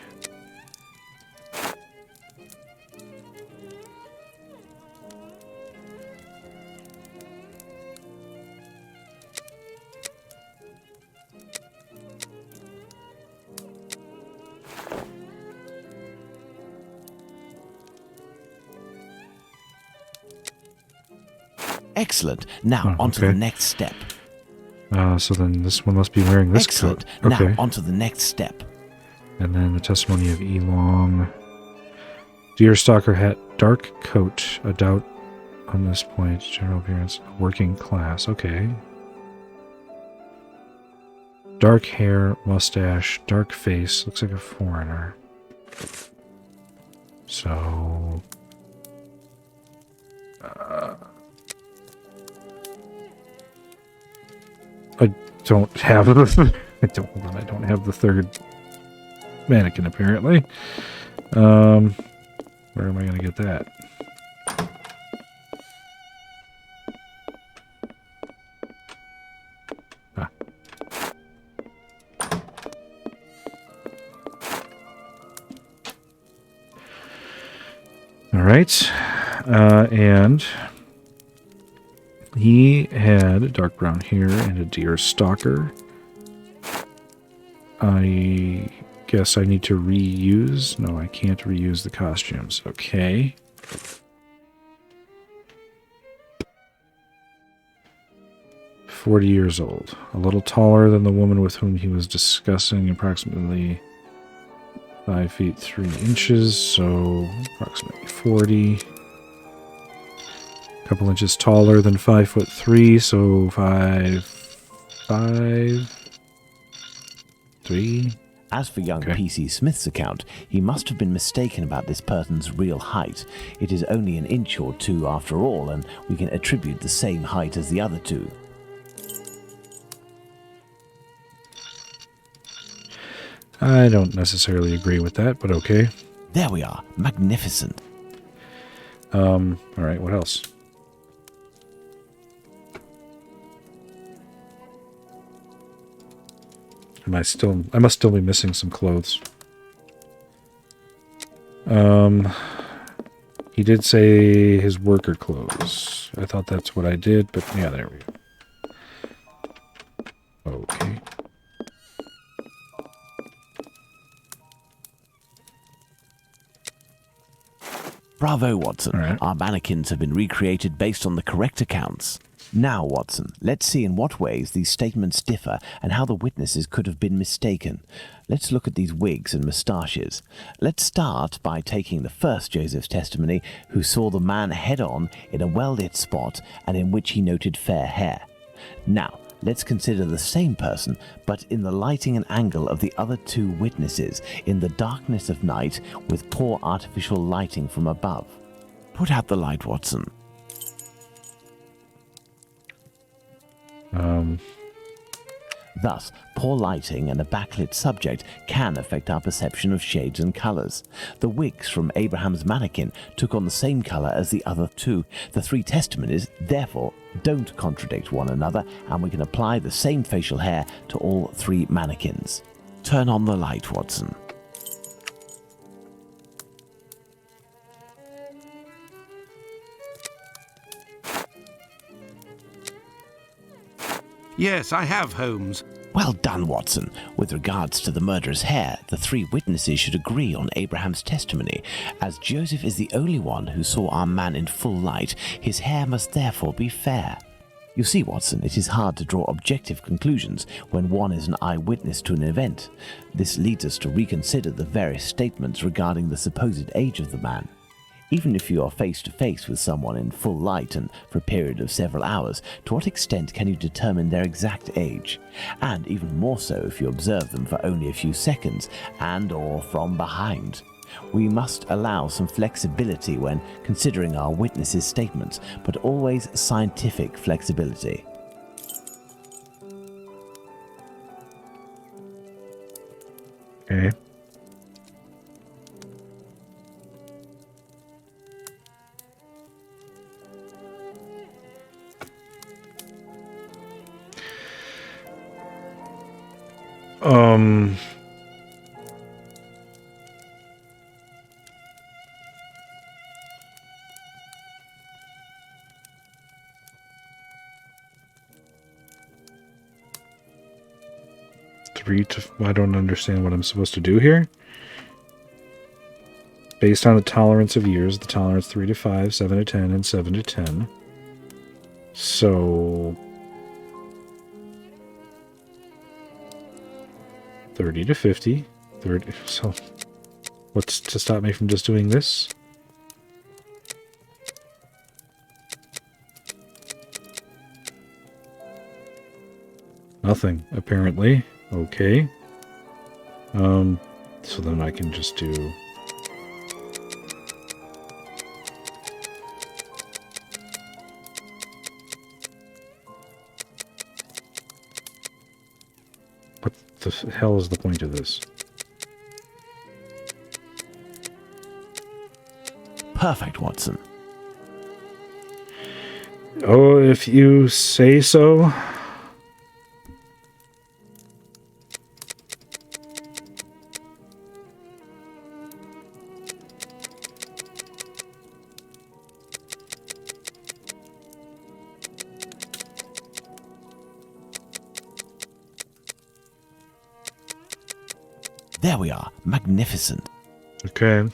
Excellent. Now, on to the next step. So then this one must be wearing this Excellent. coat. Okay. Now, on to the next step. And then the testimony of E. Long. Deerstalker hat, dark coat, a doubt on this point. General appearance, working class. Okay. Dark hair, mustache, dark face. Looks like a foreigner. So... I don't have the... I don't have the third mannequin, apparently. Where am I going to get that? Ah. All right. And He had dark brown hair and a deer stalker. I guess I need to reuse. No, I can't reuse the costumes. Okay. "40 years old. A little taller than the woman with whom he was discussing, approximately 5 feet 3 inches, so approximately 40. A couple inches taller than 5'3", so 5'3". As for young Okay. P.C. Smith's account, he must have been mistaken about this person's real height. It is only an inch or two after all, and we can attribute the same height as the other two. I don't necessarily agree with that, but okay. There we are. Magnificent. Alright, what else? I must still be missing some clothes. He did say his worker clothes. I thought that's what I did, but yeah, there we go. Okay. Bravo, Watson. All right. Our mannequins have been recreated based on the correct accounts. Now, Watson, let's see in what ways these statements differ and how the witnesses could have been mistaken. Let's look at these wigs and moustaches. Let's start by taking the first Joseph's testimony, who saw the man head-on in a well-lit spot and in which he noted fair hair. Now, let's consider the same person, but in the lighting and angle of the other two witnesses, in the darkness of night with poor artificial lighting from above. Put out the light, Watson. Thus, poor lighting and a backlit subject can affect our perception of shades and colors. The wigs from Abraham's mannequin took on the same color as the other two. The three testimonies, therefore, don't contradict one another, and we can apply the same facial hair to all three mannequins. Turn on the light, Watson. Yes, I have, Holmes. Well done, Watson. With regards to the murderer's hair, the three witnesses should agree on Abraham's testimony. As Joseph is the only one who saw our man in full light, his hair must therefore be fair. You see, Watson, it is hard to draw objective conclusions when one is an eyewitness to an event. This leads us to reconsider the various statements regarding the supposed age of the man. Even if you are face to face with someone in full light and for a period of several hours, to what extent can you determine their exact age? And even more so if you observe them for only a few seconds and or from behind. We must allow some flexibility when considering our witnesses' statements, but always scientific flexibility. Okay. Um... 3 to... I don't understand what I'm supposed to do here. Based on the tolerance of years, the tolerance 3 to 5, 7 to 10, and 7 to 10. So 30 to 50. 30. So what's to stop me from just doing this? Nothing, apparently. Okay. So then I can just do... What the hell is the point of this? Perfect, Watson. Oh, if you say so. There we are. Magnificent. Okay.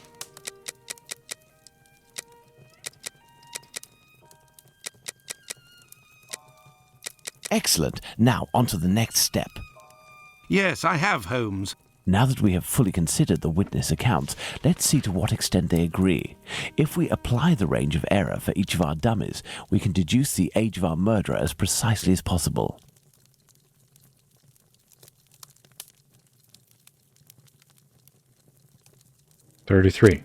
Excellent. Now, on to the next step. Yes, I have, Holmes. Now that we have fully considered the witness accounts, let's see to what extent they agree. If we apply the range of error for each of our dummies, we can deduce the age of our murderer as precisely as possible. $33.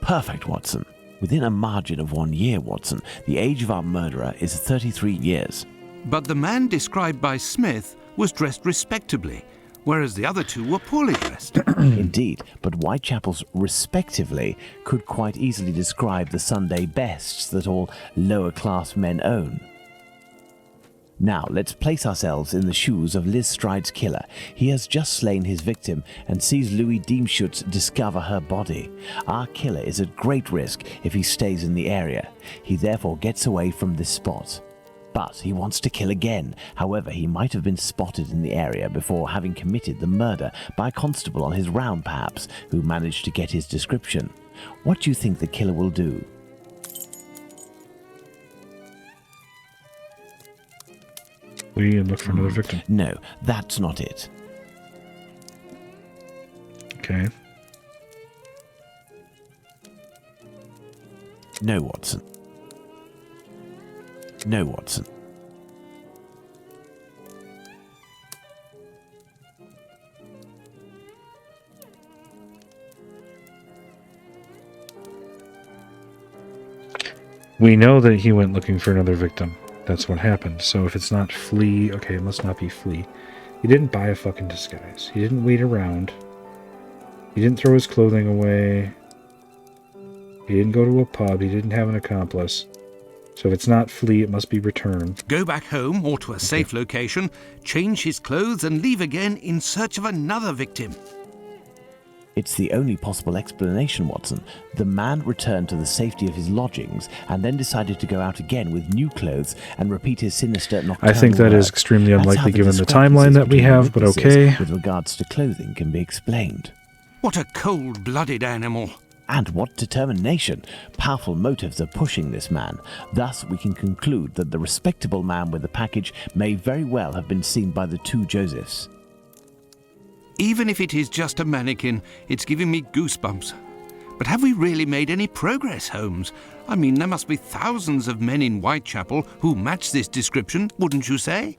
Perfect, Watson. Within a margin of 1 year, Watson, the age of our murderer is 33 years. But the man described by Smith was dressed respectably, whereas the other two were poorly dressed. Indeed, but Whitechapel's respectively could quite easily describe the Sunday bests that all lower-class men own. Now, let's place ourselves in the shoes of Liz Stride's killer. He has just slain his victim and sees Louis Diemschutz discover her body. Our killer is at great risk if he stays in the area. He therefore gets away from this spot. But he wants to kill again. However, he might have been spotted in the area before having committed the murder by a constable on his round, perhaps, who managed to get his description. What do you think the killer will do? Flee and look for another victim. No, that's not it. Okay. No, Watson. No, Watson. We know that he went looking for another victim. That's what happened. So if it's not flee, okay, it must not be flee. He didn't buy a fucking disguise. He didn't wait around. He didn't throw his clothing away. He didn't go to a pub. He didn't have an accomplice. So if it's not flee, it must be return. Go back home or to a safe location, change his clothes and leave again in search of another victim. It's the only possible explanation, Watson. The man returned to the safety of his lodgings and then decided to go out again with new clothes and repeat his sinister nocturnal I think that is work. extremely That's unlikely how given the discrepancies timeline that we between have, but witnesses okay. with regards to clothing can be explained. What a cold-blooded animal. And what determination! Powerful motives are pushing this man. Thus, we can conclude that the respectable man with the package may very well have been seen by the two Josephs. Even if it is just a mannequin, it's giving me goosebumps. But have we really made any progress, Holmes? I mean, there must be thousands of men in Whitechapel who match this description, wouldn't you say?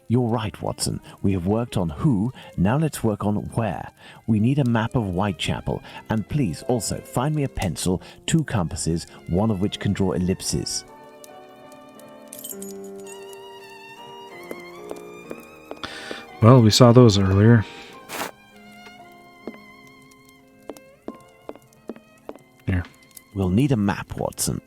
You're right, Watson. We have worked on who, now let's work on where. We need a map of Whitechapel, and please also find me a pencil, 2 compasses, one of which can draw ellipses. Well, we saw those earlier. Here. We'll need a map, Watson.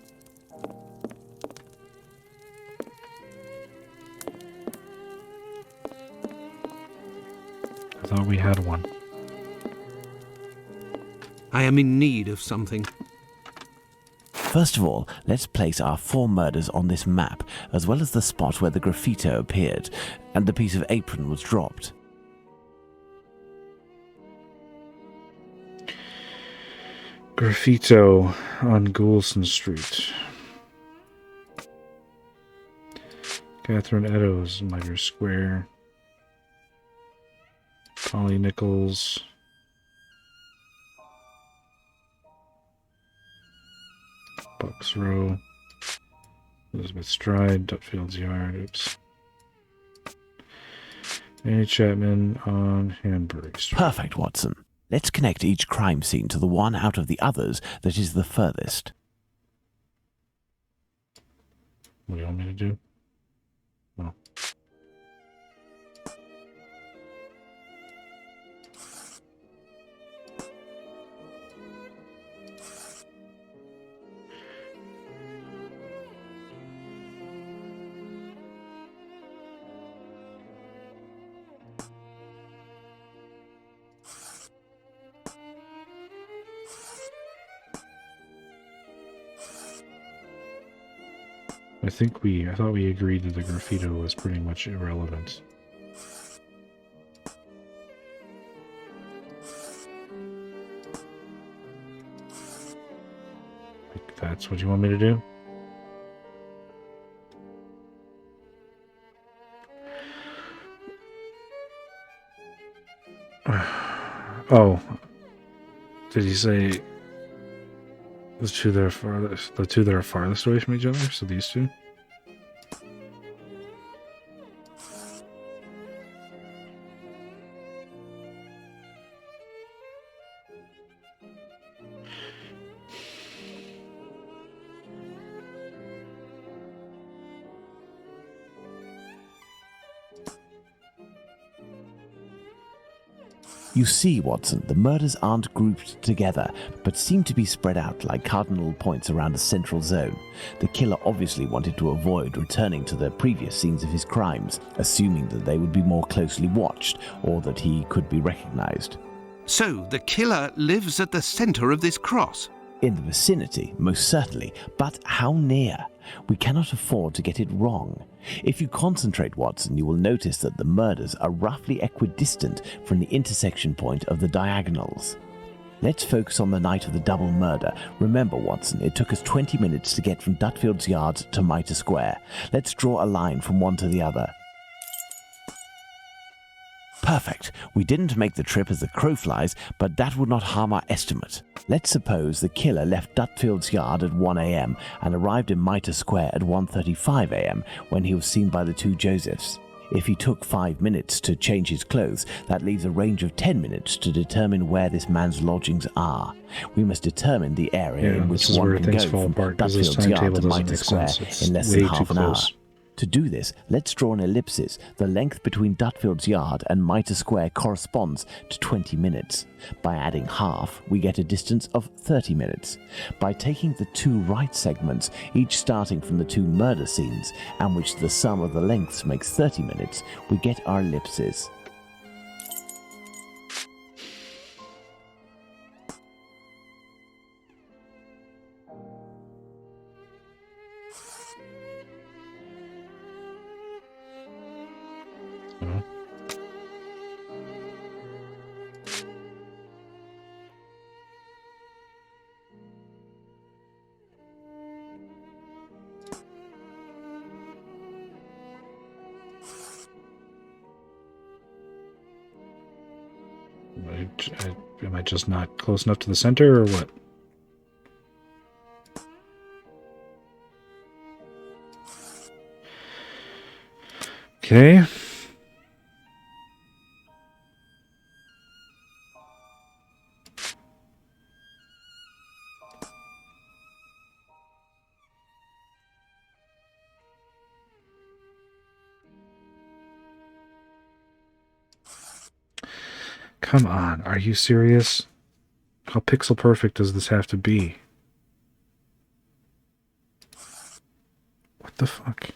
I thought we had one. I am in need of something. First of all, let's place our 4 murders on this map, as well as the spot where the graffito appeared, and the piece of apron was dropped. Graffito on Goulson Street. Catherine Eddowes, Miter Square. Polly Nichols. Bucks Row. Elizabeth Stride, Dutfield's Yard. Oops. Annie Chapman on Hanbury Street. Perfect, Watson. Let's connect each crime scene to the one out of the others that is the furthest. What do you want me to do? Oh. I thought we agreed that the graffito was pretty much irrelevant. Like, that's what you want me to do? Oh, did he say the two that are farthest away from each other? So these two? You see, Watson, the murders aren't grouped together, but seem to be spread out like cardinal points around a central zone. The killer obviously wanted to avoid returning to the previous scenes of his crimes, assuming that they would be more closely watched, or that he could be recognized. So, the killer lives at the center of this cross? In the vicinity, most certainly, but how near? We cannot afford to get it wrong. If you concentrate, Watson, you will notice that the murders are roughly equidistant from the intersection point of the diagonals. Let's focus on the night of the double murder. Remember, Watson, it took us 20 minutes to get from Dutfield's Yard to Mitre Square. Let's draw a line from one to the other. Perfect. We didn't make the trip as the crow flies, but that would not harm our estimate. Let's suppose the killer left Dutfield's Yard at 1 a.m. and arrived in Mitre Square at 1:35 a.m. when he was seen by the two Josephs. If he took 5 minutes to change his clothes, that leaves a range of 10 minutes to determine where this man's lodgings are. We must determine the area in which one can go from Dutfield's Yard to Mitre Square in less than half an hour. To do this, let's draw an ellipsis. The length between Dutfield's Yard and Mitre Square corresponds to 20 minutes. By adding half, we get a distance of 30 minutes. By taking the two right segments, each starting from the two murder scenes, and which the sum of the lengths makes 30 minutes, we get our ellipses. Am I just not close enough to the center, or what? Okay. Come on, are you serious? How pixel perfect does this have to be? What the fuck?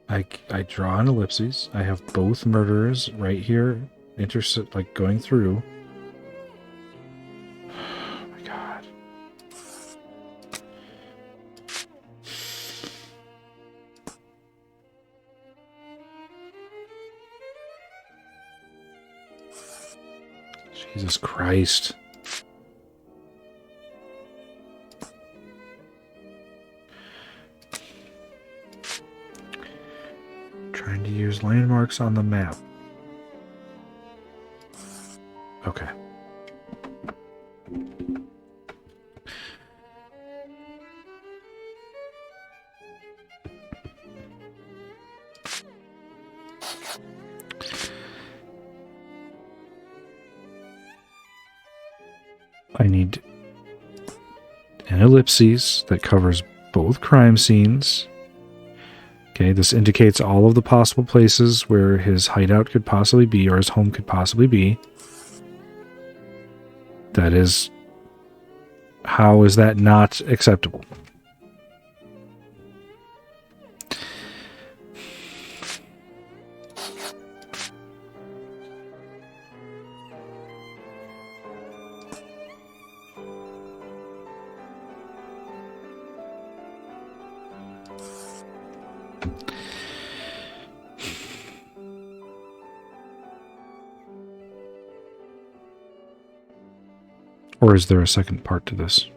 I draw an ellipses. I have both murderers right here, like going through. Oh my god. Jesus Christ. Trying to use landmarks on the map. Okay. I need an ellipses that covers both crime scenes. Okay, this indicates all of the possible places where his hideout could possibly be, or his home could possibly be. That is... How is that not acceptable? Or is there a second part to this?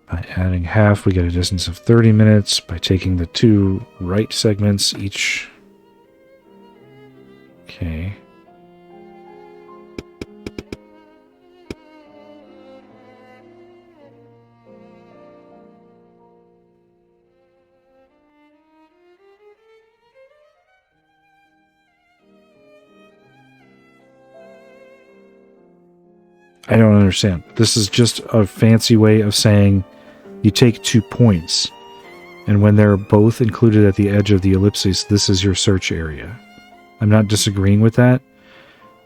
By adding half, we get a distance of 30 minutes. By taking the 2 right segments each. Okay. I don't understand. This is just a fancy way of saying you take 2 points, and when they're both included at the edge of the ellipses, this is your search area. I'm not disagreeing with that.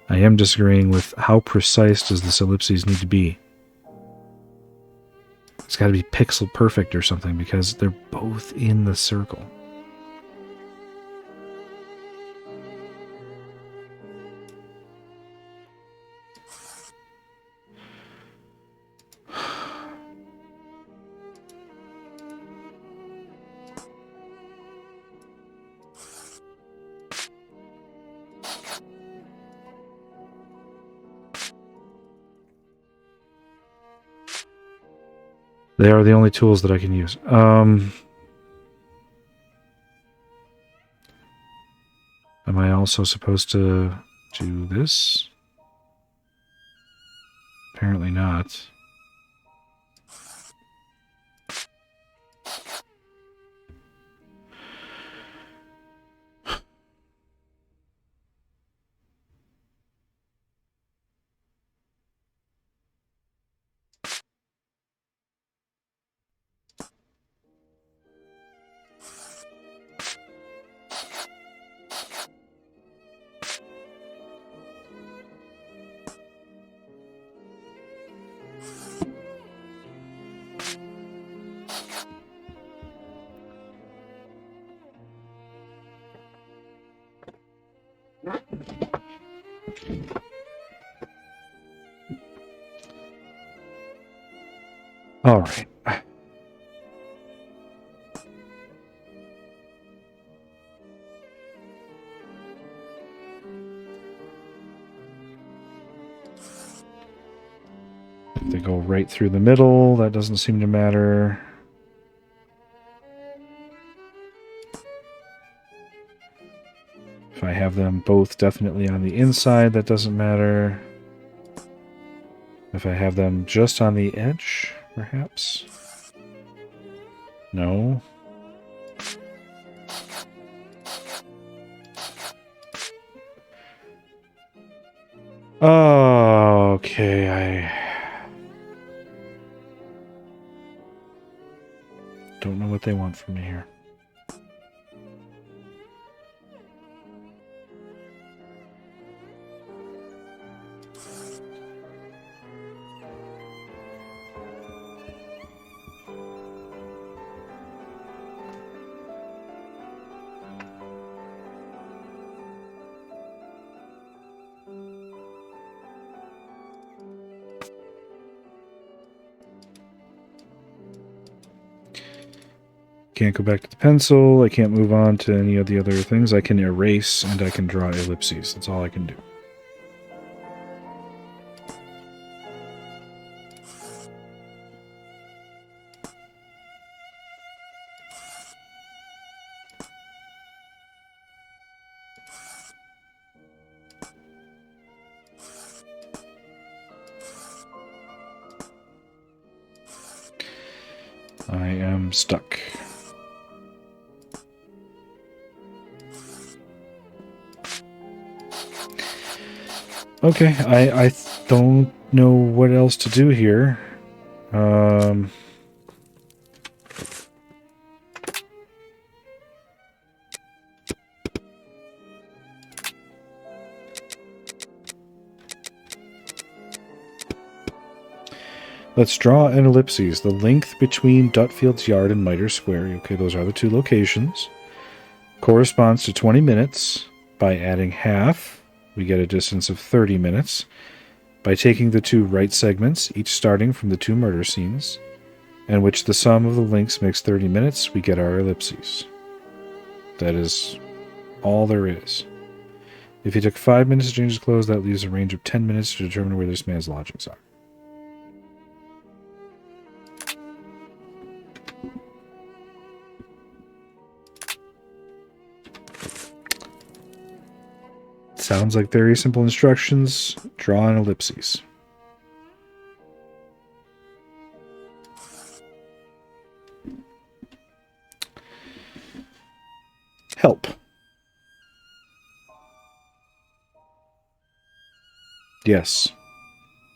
I am disagreeing with how precise does this ellipses need to be. It's got to be pixel perfect or something because they're both in the circle. They are the only tools that I can use. Am I also supposed to do this? Apparently not. All right. If they go right through the middle, that doesn't seem to matter. If I have them both definitely on the inside, that doesn't matter. If I have them just on the edge, perhaps? No. Oh, okay, I don't know what they want from me here. Can't go back to the pencil. I can't move on to any of the other things. I can erase and I can draw ellipses. That's all I can do. I am stuck. Okay, I don't know what else to do here. Let's draw an ellipses. The length between Dutfield's Yard and Mitre Square, okay, those are the two locations, corresponds to 20 minutes. By adding half, we get a distance of 30 minutes. By taking the two right segments, each starting from the two murder scenes, and which the sum of the lengths makes 30 minutes, we get our ellipses. That is all there is. If you took 5 minutes to change his clothes, that leaves a range of 10 minutes to determine where this man's lodgings are. Sounds like very simple instructions. Draw an ellipses. Help. Yes.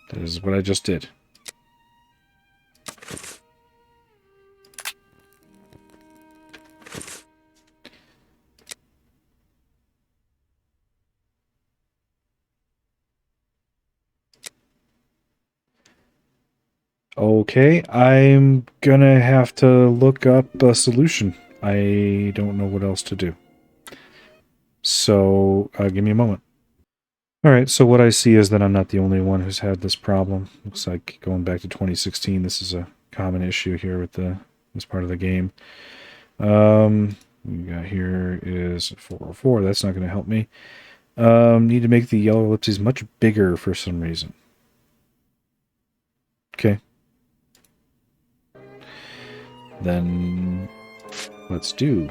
That is what I just did. Okay, I'm gonna have to look up a solution. I don't know what else to do. So, give me a moment. Alright, so what I see is that I'm not the only one who's had this problem. Looks like going back to 2016, this is a common issue here with this part of the game. We got here is 404. That's not going to help me. Need to make the yellow ellipses much bigger for some reason. Okay. Then let's do.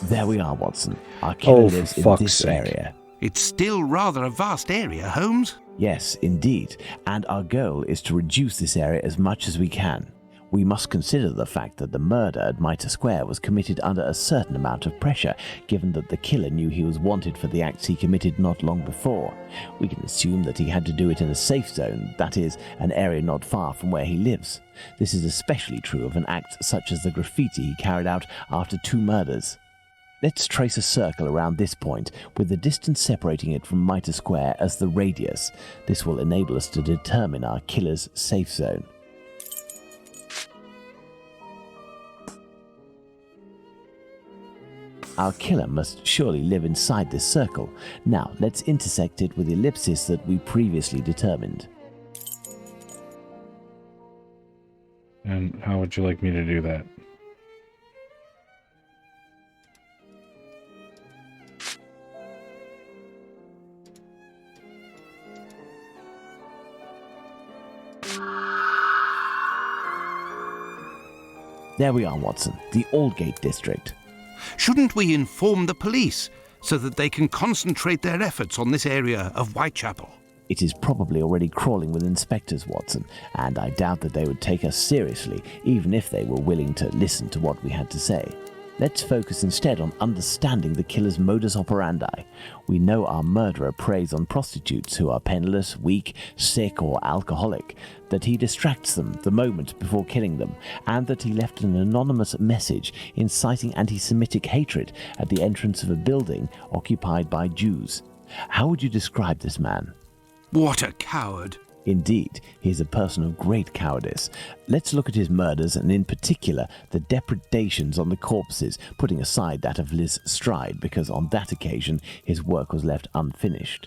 There we are, Watson. Our killer Oh, lives for in this fuck's sake. area. It's still rather a vast area, Holmes. Yes, indeed. And our goal is to reduce this area as much as we can. We must consider the fact that the murder at Mitre Square was committed under a certain amount of pressure, given that the killer knew he was wanted for the acts he committed not long before. We can assume that he had to do it in a safe zone, that is, an area not far from where he lives. This is especially true of an act such as the graffiti he carried out after 2 murders. Let's trace a circle around this point, with the distance separating it from Mitre Square as the radius. This will enable us to determine our killer's safe zone. Our killer must surely live inside this circle. Now, let's intersect it with the ellipsis that we previously determined. And how would you like me to do that? There we are, Watson, the Aldgate district. Shouldn't we inform the police so that they can concentrate their efforts on this area of Whitechapel? It is probably already crawling with inspectors, Watson, and I doubt that they would take us seriously, even if they were willing to listen to what we had to say. Let's focus instead on understanding the killer's modus operandi. We know our murderer preys on prostitutes who are penniless, weak, sick, or alcoholic, that he distracts them the moment before killing them, and that he left an anonymous message inciting anti-Semitic hatred at the entrance of a building occupied by Jews. How would you describe this man? What a coward! Indeed, he is a person of great cowardice. Let's look at his murders, and in particular, the depredations on the corpses, putting aside that of Liz Stride, because on that occasion his work was left unfinished.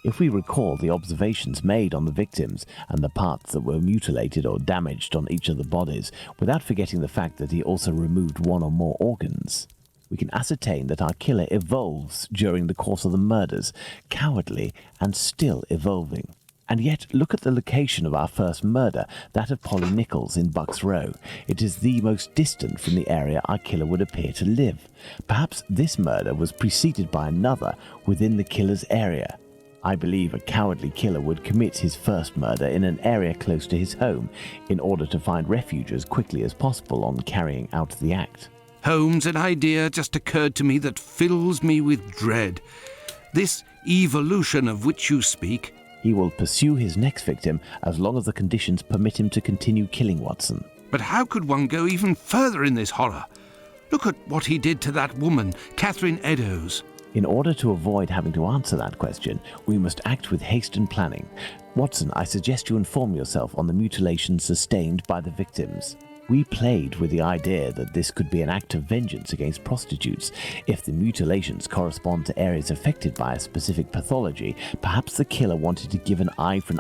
If we recall the observations made on the victims and the parts that were mutilated or damaged on each of the bodies, without forgetting the fact that he also removed 1 or more organs, we can ascertain that our killer evolves during the course of the murders, cowardly and still evolving. And yet, look at the location of our first murder, that of Polly Nichols in Bucks Row. It is the most distant from the area our killer would appear to live. Perhaps this murder was preceded by another within the killer's area. I believe a cowardly killer would commit his first murder in an area close to his home, in order to find refuge as quickly as possible on carrying out the act. Holmes, an idea just occurred to me that fills me with dread. This evolution of which you speak. He will pursue his next victim as long as the conditions permit him to continue killing Watson. But how could one go even further in this horror? Look at what he did to that woman, Catherine Eddowes. In order to avoid having to answer that question, we must act with haste and planning. Watson, I suggest you inform yourself on the mutilations sustained by the victims. We played with the idea that this could be an act of vengeance against prostitutes. If the mutilations correspond to areas affected by a specific pathology, perhaps the killer wanted to give an eye for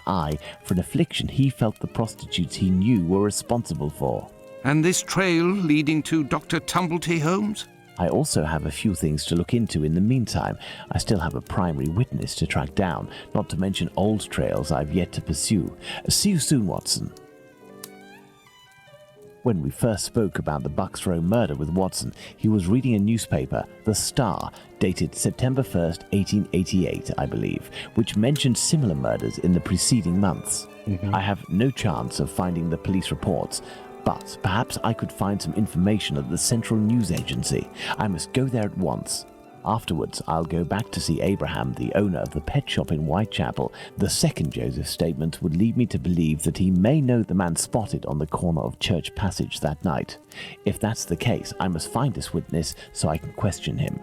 an affliction he felt the prostitutes he knew were responsible for. And this trail leading to Dr. Tumblety Holmes? I also have a few things to look into in the meantime. I still have a primary witness to track down, not to mention old trails I've yet to pursue. See you soon, Watson. When we first spoke about the Bucks Row murder with Watson, he was reading a newspaper, The Star, dated September 1st, 1888, I believe, which mentioned similar murders in the preceding months. I have no chance of finding the police reports, but perhaps I could find some information at the Central News Agency. I must go there at once. Afterwards, I'll go back to see Abraham, the owner of the pet shop in Whitechapel. The second Joseph's statement would lead me to believe that he may know the man spotted on the corner of Church Passage that night. If that's the case, I must find this witness so I can question him.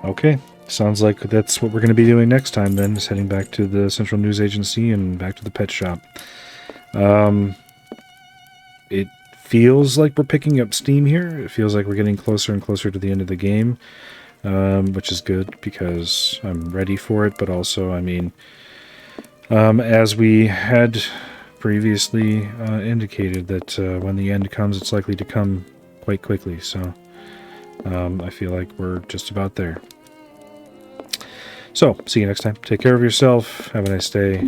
Okay, sounds like that's what we're going to be doing next time then, is heading back to the Central News Agency and back to the pet shop. It feels like we're picking up steam here. It feels like we're getting closer and closer to the end of the game, which is good because I'm ready for it. But also, I mean, as we had previously indicated, that when the end comes, it's likely to come quite quickly. So I feel like we're just about there. So, see you next time. Take care of yourself. Have a nice day.